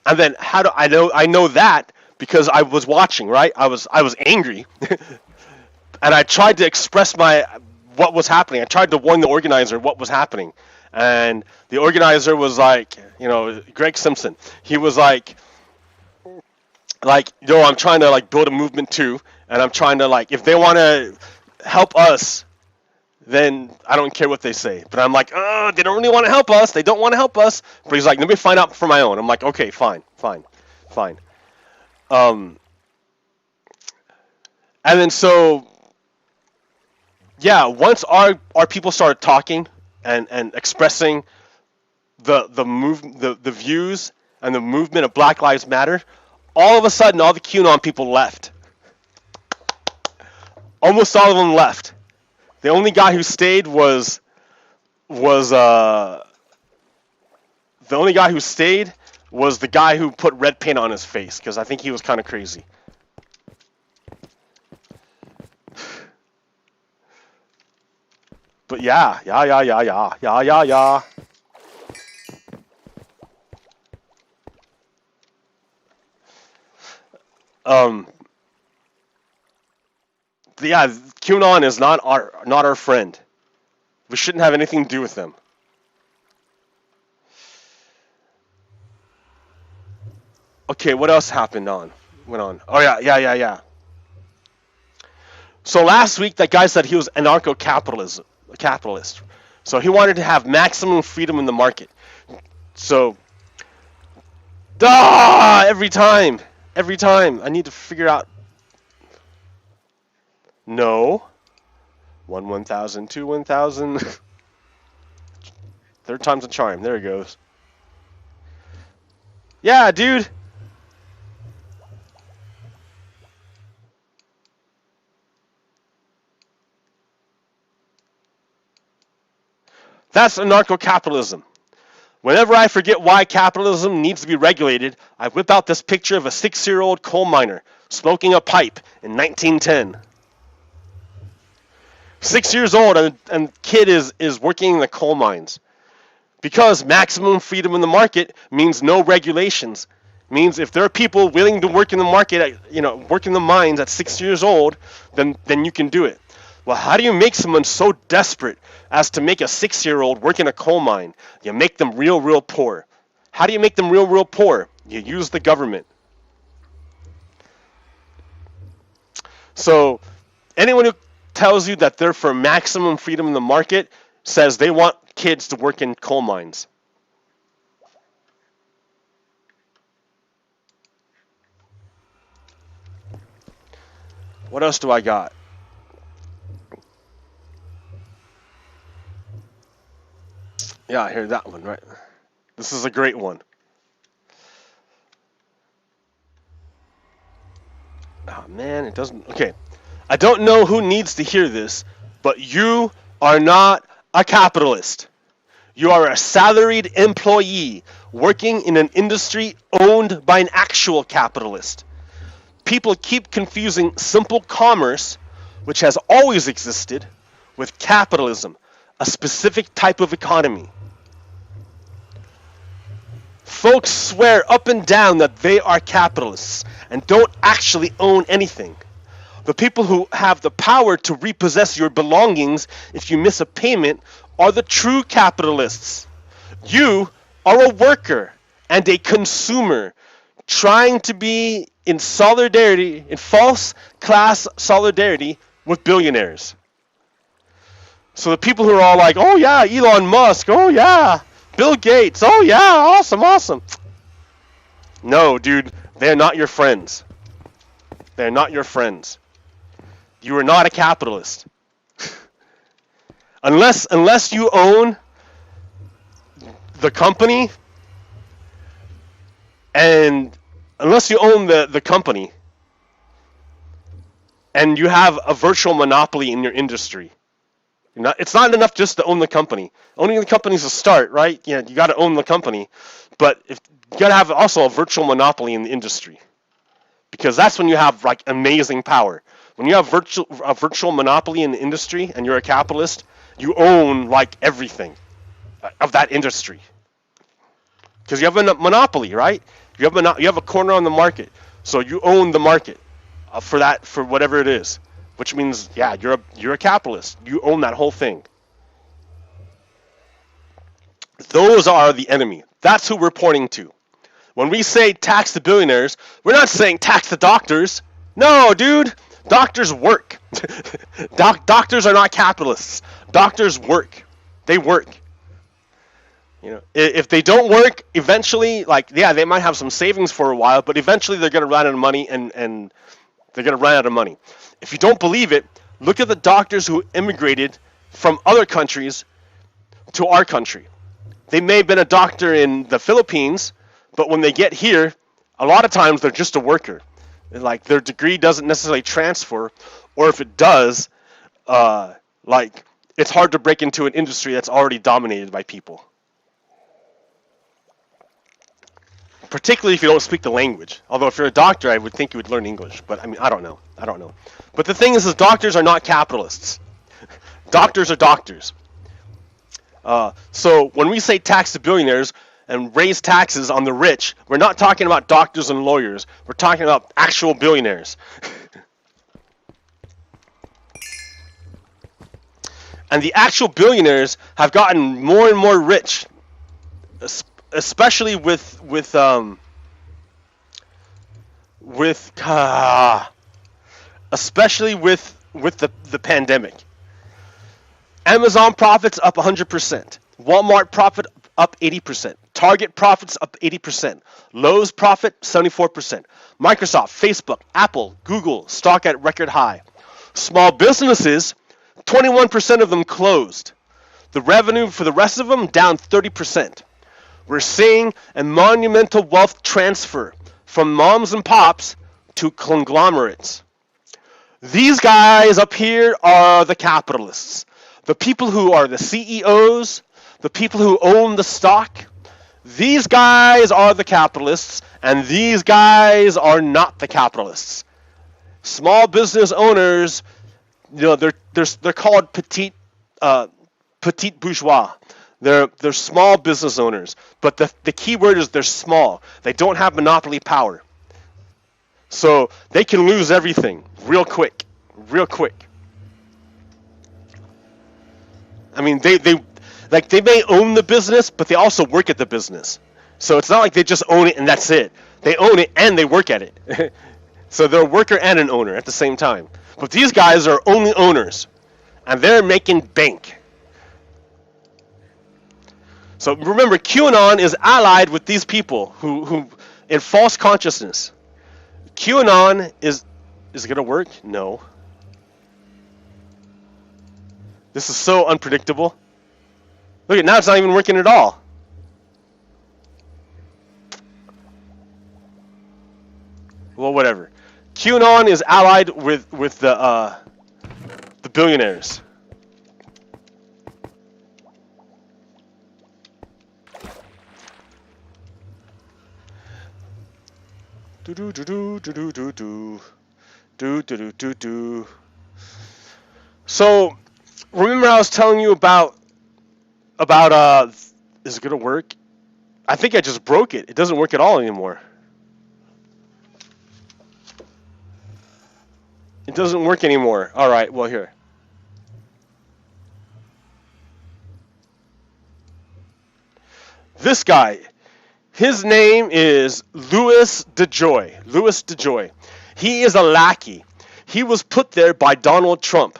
And then how do I know? I know that because I was watching, right? I was angry, and I tried to express what was happening. I tried to warn the organizer what was happening, and the organizer was like, Greg Simpson. He was like, I'm trying to build a movement too, and I'm trying to if they want to help us, then I don't care what they say. But I'm like, oh, they don't really want to help us. They don't want to help us. But he's like, let me find out for my own. I'm like, okay, fine. And then so, yeah, once our people started talking and expressing the views and the movement of Black Lives Matter, all of a sudden, all the QAnon people left. Almost all of them left. The only guy who stayed was the guy who put red paint on his face, because I think he was kind of crazy. But yeah. Yeah, QAnon is not our friend. We shouldn't have anything to do with them. Okay, what else went on? Oh yeah. So last week, that guy said he was anarcho-capitalist. So he wanted to have maximum freedom in the market. So Every time. Every time. I need to figure out. No. 1 1,000, 2 1,000. Third time's a charm. There it goes. Yeah, dude. That's anarcho-capitalism. Whenever I forget why capitalism needs to be regulated, I whip out this picture of a 6-year-old coal miner smoking a pipe in 1910. 6 years old, and kid is working in the coal mines. Because maximum freedom in the market means no regulations. Means if there are people willing to work in the market, work in the mines at 6 years old, then you can do it. Well, how do you make someone so desperate as to make a 6-year-old work in a coal mine? You make them real poor. How do you make them real poor? You use the government. So anyone who tells you that they're for maximum freedom in the market says they want kids to work in coal mines. What else do I got? Yeah, I hear that one, right? This is a great one. Oh, man, it doesn't... Okay. I don't know who needs to hear this, but you are not a capitalist. You are a salaried employee working in an industry owned by an actual capitalist. People keep confusing simple commerce, which has always existed, with capitalism, a specific type of economy. Folks swear up and down that they are capitalists and don't actually own anything. The people who have the power to repossess your belongings if you miss a payment are the true capitalists. You are a worker and a consumer trying to be in solidarity, in false class solidarity with billionaires. So the people who are all like, oh yeah, Elon Musk, oh yeah, Bill Gates, oh yeah, awesome. No, dude, they're not your friends. They're not your friends. You are not a capitalist. Unless you own the company, and unless you own the company, and you have a virtual monopoly in your industry. It's not enough just to own the company. Owning the company is a start, right? Yeah, you got to own the company, but you got to have also a virtual monopoly in the industry, because that's when you have like amazing power. When you have a virtual monopoly in the industry and you're a capitalist, you own like everything of that industry, because you have a monopoly, right? You have a corner on the market, so you own the market for whatever it is. Which means, yeah, you're a capitalist. You own that whole thing. Those are the enemy. That's who we're pointing to. When we say tax the billionaires, we're not saying tax the doctors. No, dude. Doctors work. Doctors are not capitalists. Doctors work. They work. If they don't work, eventually, they might have some savings for a while, but eventually they're going to run out of money, and they're going to run out of money. If you don't believe it, look at the doctors who immigrated from other countries to our country. They may have been a doctor in the Philippines, but when they get here, a lot of times they're just a worker. Their degree doesn't necessarily transfer, or if it does, it's hard to break into an industry that's already dominated by people. Particularly if you don't speak the language. Although if you're a doctor, I would think you would learn English. But I mean, I don't know. But the thing is doctors are not capitalists. Doctors are doctors. So when we say tax the billionaires and raise taxes on the rich, we're not talking about doctors and lawyers. We're talking about actual billionaires. And the actual billionaires have gotten more and more rich, especially with the pandemic. Amazon profits up 100%. Walmart profit up 80%. Target profits up 80%. Lowe's profit 74%. Microsoft, Facebook, Apple, Google stock at record high. Small businesses, 21% of them closed. The revenue for the rest of them down 30%. We're seeing a monumental wealth transfer from moms and pops to conglomerates. These guys up here are the capitalists. The people who are the CEOs, the people who own the stock. These guys are the capitalists, and these guys are not the capitalists. Small business owners, they're called petit bourgeois. They're small business owners, but the key word is they're small. They don't have monopoly power. So they can lose everything real quick. I mean, they may own the business, but they also work at the business. So it's not like they just own it and that's it. They own it and they work at it. So they're a worker and an owner at the same time. But these guys are only owners, and they're making bank. So remember, QAnon is allied with these people who in false consciousness. QAnon is it going to work? No. This is so unpredictable. Look at now, it's not even working at all. Well, whatever. QAnon is allied with the billionaires. So, remember I was telling you about is it gonna work? I think I just broke it. It doesn't work at all anymore. It doesn't work anymore. All right, well here. This guy, his name is Louis DeJoy. Louis DeJoy. He is a lackey. He was put there by Donald Trump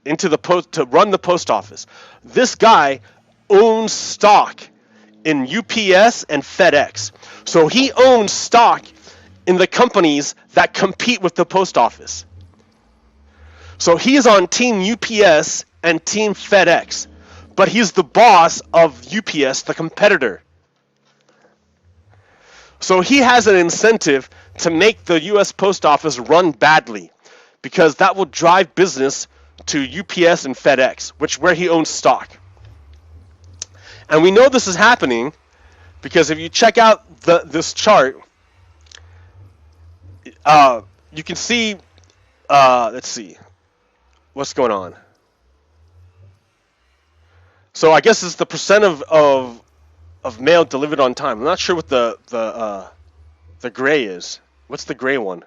into the post to run the post office. This guy owns stock in UPS and FedEx. So he owns stock in the companies that compete with the post office. So he's on Team UPS and Team FedEx, but he's the boss of UPS, the competitor. So he has an incentive to make the U.S. Post Office run badly, because that will drive business to UPS and FedEx, where he owns stock. And we know this is happening because if you check out this chart, you can see, let's see, what's going on. So I guess it's the percent of mail delivered on time. I'm not sure what the gray is. What's the gray one?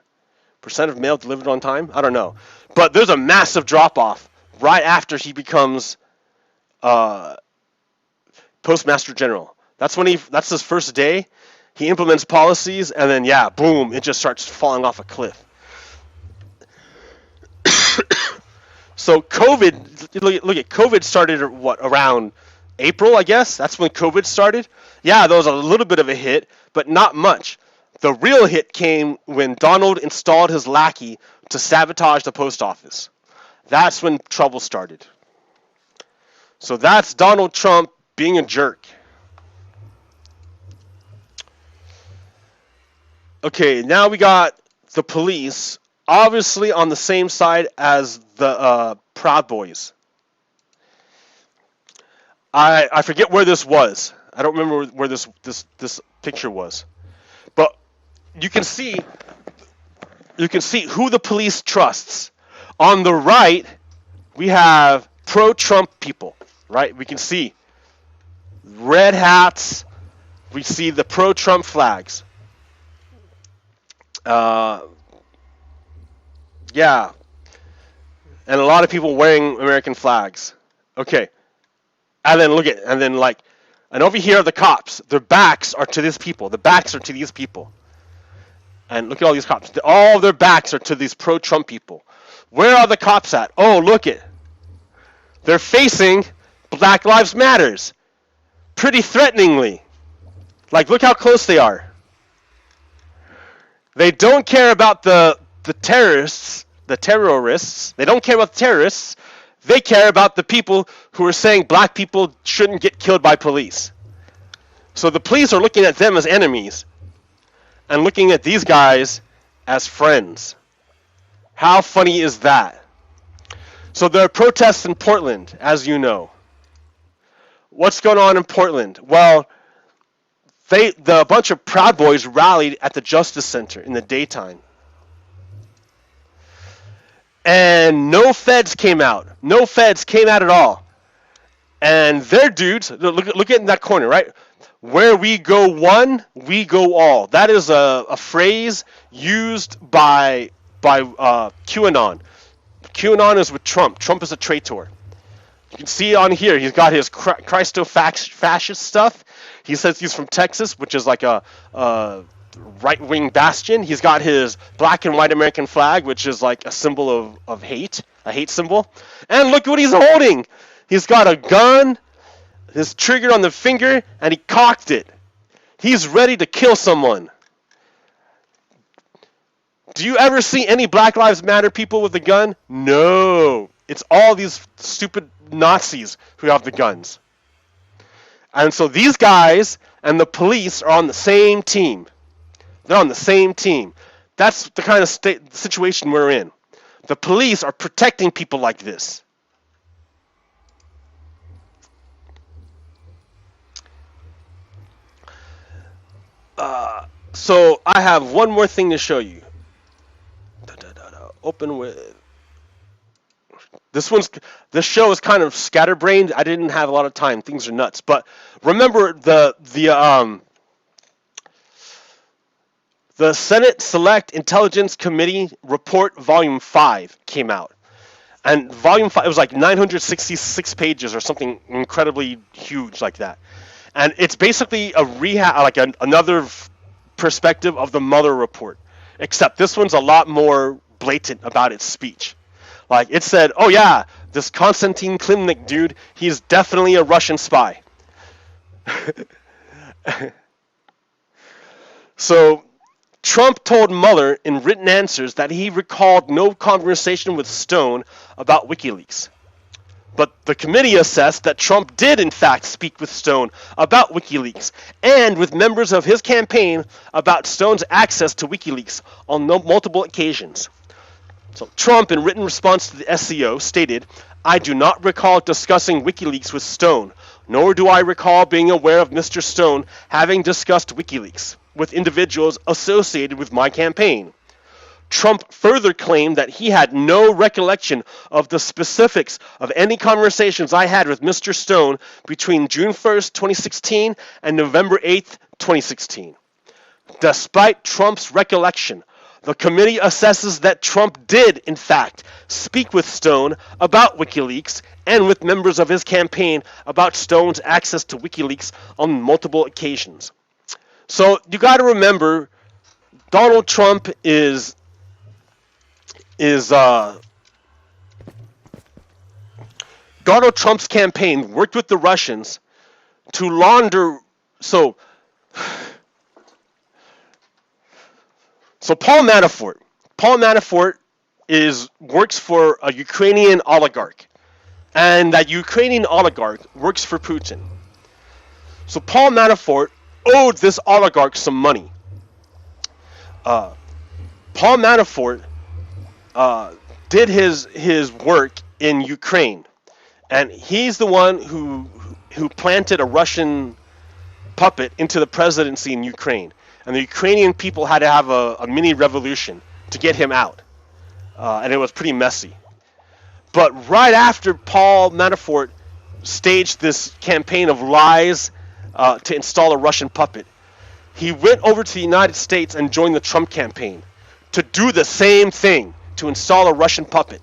Percent of mail delivered on time? I don't know. But there's a massive drop-off right after he becomes Postmaster General. That's his first day. He implements policies, and then, yeah, boom, it just starts falling off a cliff. So COVID, look at COVID started around April, I guess. That's when COVID started. Yeah, there was a little bit of a hit, but not much. The real hit came when Donald installed his lackey to sabotage the post office. That's when trouble started. So that's Donald Trump being a jerk. Okay, now we got the police, obviously on the same side as the Proud Boys. I forget where this was. I don't remember where this picture was. But you can see who the police trusts. On the right, we have pro-Trump people, right? We can see red hats. We see the pro-Trump flags. Yeah. And a lot of people wearing American flags. Okay. And then and over here are the cops. Their backs are to these people. The backs are to these people. And look at all these cops. All their backs are to these pro-Trump people. Where are the cops at? Oh, look it. They're facing Black Lives Matters. pretty threateningly. Like, look how close they are. They don't care about the terrorists, the terrorists. They don't care about the terrorists. They care about the people who are saying black people shouldn't get killed by police. So the police are looking at them as enemies and looking at these guys as friends. How funny is that? So there are protests in Portland, as you know. What's going on in Portland? Well, a bunch of Proud Boys rallied at the Justice Center in the daytime. And no feds came out. No feds came out at all. And their dudes, look at in that corner, right? Where we go one, we go all. That is a phrase used by QAnon. QAnon is with Trump. Trump is a traitor. You can see on here, he's got his Christo-fascist stuff. He says he's from Texas, which is like a right-wing bastion. He's got his black and white American flag, which is like a symbol of hate, a hate symbol. And look what he's holding. He's got a gun, his trigger on the finger, and he cocked it. He's ready to kill someone. Do you ever see any Black Lives Matter people with a gun? No. It's all these stupid Nazis who have the guns. And so these guys and the police are on the same team. They're on the same team. That's the kind of situation we're in. The police are protecting people like this. So I have one more thing to show you. Open with this show is kind of scatterbrained. I didn't have a lot of time. Things are nuts. But remember the Senate Select Intelligence Committee Report Volume 5 came out. And Volume 5, it was like 966 pages or something incredibly huge like that. And it's basically a another perspective of the Mueller report. Except this one's a lot more blatant about its speech. Like, it said, oh yeah, this Konstantin Klimnik dude, he's definitely a Russian spy. So, Trump told Mueller in written answers that he recalled no conversation with Stone about WikiLeaks. But the committee assessed that Trump did in fact speak with Stone about WikiLeaks and with members of his campaign about Stone's access to WikiLeaks on multiple occasions. So Trump, in written response to the SCO, stated, "I do not recall discussing WikiLeaks with Stone, nor do I recall being aware of Mr. Stone having discussed WikiLeaks with individuals associated with my campaign." Trump further claimed that he had no recollection of the specifics of any conversations I had with Mr. Stone between June 1st, 2016 and November 8th, 2016. Despite Trump's recollection, the committee assesses that Trump did, in fact, speak with Stone about WikiLeaks and with members of his campaign about Stone's access to WikiLeaks on multiple occasions. So you got to remember, Donald Trump Donald Trump's campaign worked with the Russians to launder. So Paul Manafort works for a Ukrainian oligarch, and that Ukrainian oligarch works for Putin. So Paul Manafort owed this oligarch some money. Paul Manafort did his work in Ukraine, and he's the one who planted a Russian puppet into the presidency in Ukraine. And the Ukrainian people had to have a mini revolution to get him out. And it was pretty messy. But right after Paul Manafort staged this campaign of lies to install a Russian puppet, he went over to the United States and joined the Trump campaign to do the same thing, to install a Russian puppet.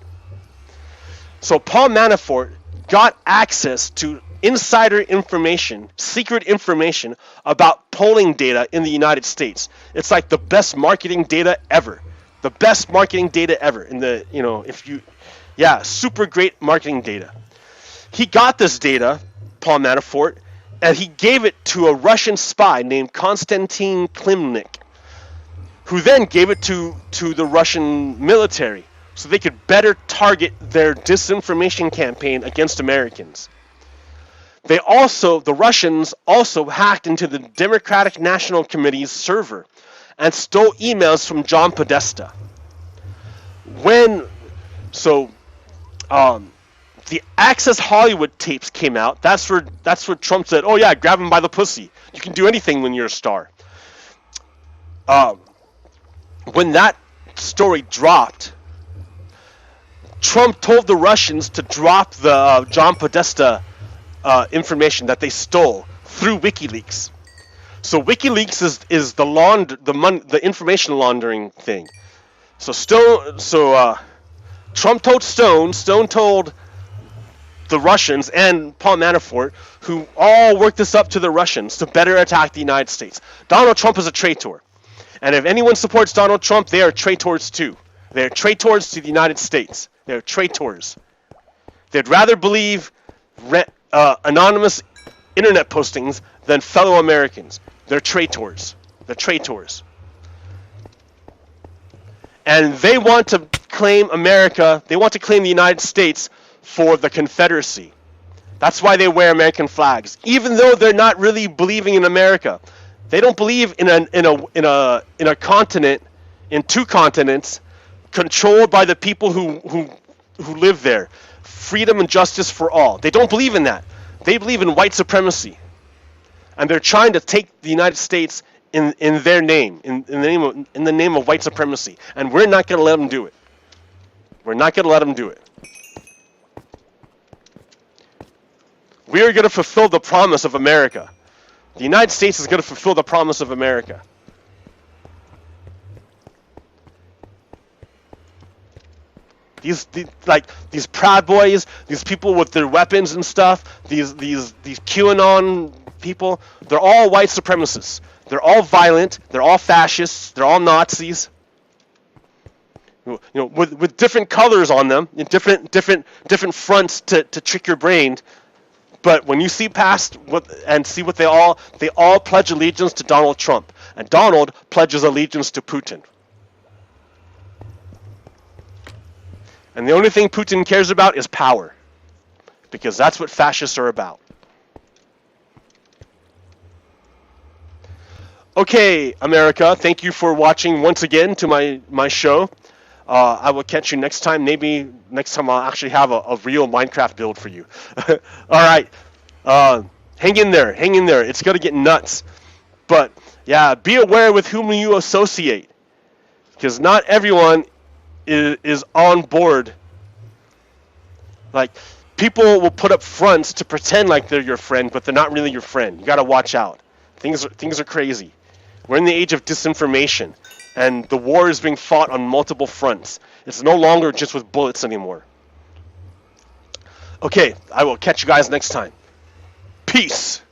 So Paul Manafort got access to insider information, secret information about polling data in the United States. It's like the best marketing data ever. The best marketing data ever. Super great marketing data. He got this data, Paul Manafort, and he gave it to a Russian spy named Konstantin Klimnik, who then gave it to the Russian military so they could better target their disinformation campaign against Americans. The Russians also hacked into the Democratic National Committee's server and stole emails from John Podesta. The Access Hollywood tapes came out. That's where Trump said, "Oh yeah, grab him by the pussy. You can do anything when you're a star." When that story dropped, Trump told the Russians to drop the John Podesta information that they stole through WikiLeaks. So WikiLeaks is the information laundering thing. Trump told Stone told the Russians and Paul Manafort, who all worked this up to the Russians to better attack the United States. Donald Trump is a traitor. And if anyone supports Donald Trump, they are traitors too. They are traitors to the United States. They are traitors. They'd rather believe anonymous internet postings than fellow Americans. They're traitors. They're traitors. And they want to claim America, they want to claim the United States for the Confederacy. That's why they wear American flags, even though they're not really believing in America. They don't believe in a continent, in two continents, controlled by the people who live there. Freedom and justice for all. They don't believe in that. They believe in white supremacy. And they're trying to take the United States in their name, in the name of white supremacy. And we're not going to let them do it. We're not going to let them do it. We are going to fulfill the promise of America. The United States is going to fulfill the promise of America. These Proud Boys, these people with their weapons and stuff, these QAnon people, they're all white supremacists. They're all violent. They're all fascists. They're all Nazis. With different colors on them, in different fronts to trick your brain. But when you see past what they all pledge allegiance to Donald Trump, and Donald pledges allegiance to Putin. And the only thing Putin cares about is power, because that's what fascists are about. Okay, America, thank you for watching once again to my show. I will catch you next time. Maybe next time I'll actually have a real Minecraft build for you. All right. Hang in there. It's going to get nuts. But, yeah, be aware with whom you associate. Because not everyone is on board. Like, people will put up fronts to pretend like they're your friend, but they're not really your friend. You got to watch out. Things are crazy. We're in the age of disinformation. And the war is being fought on multiple fronts. It's no longer just with bullets anymore. Okay, I will catch you guys next time. Peace.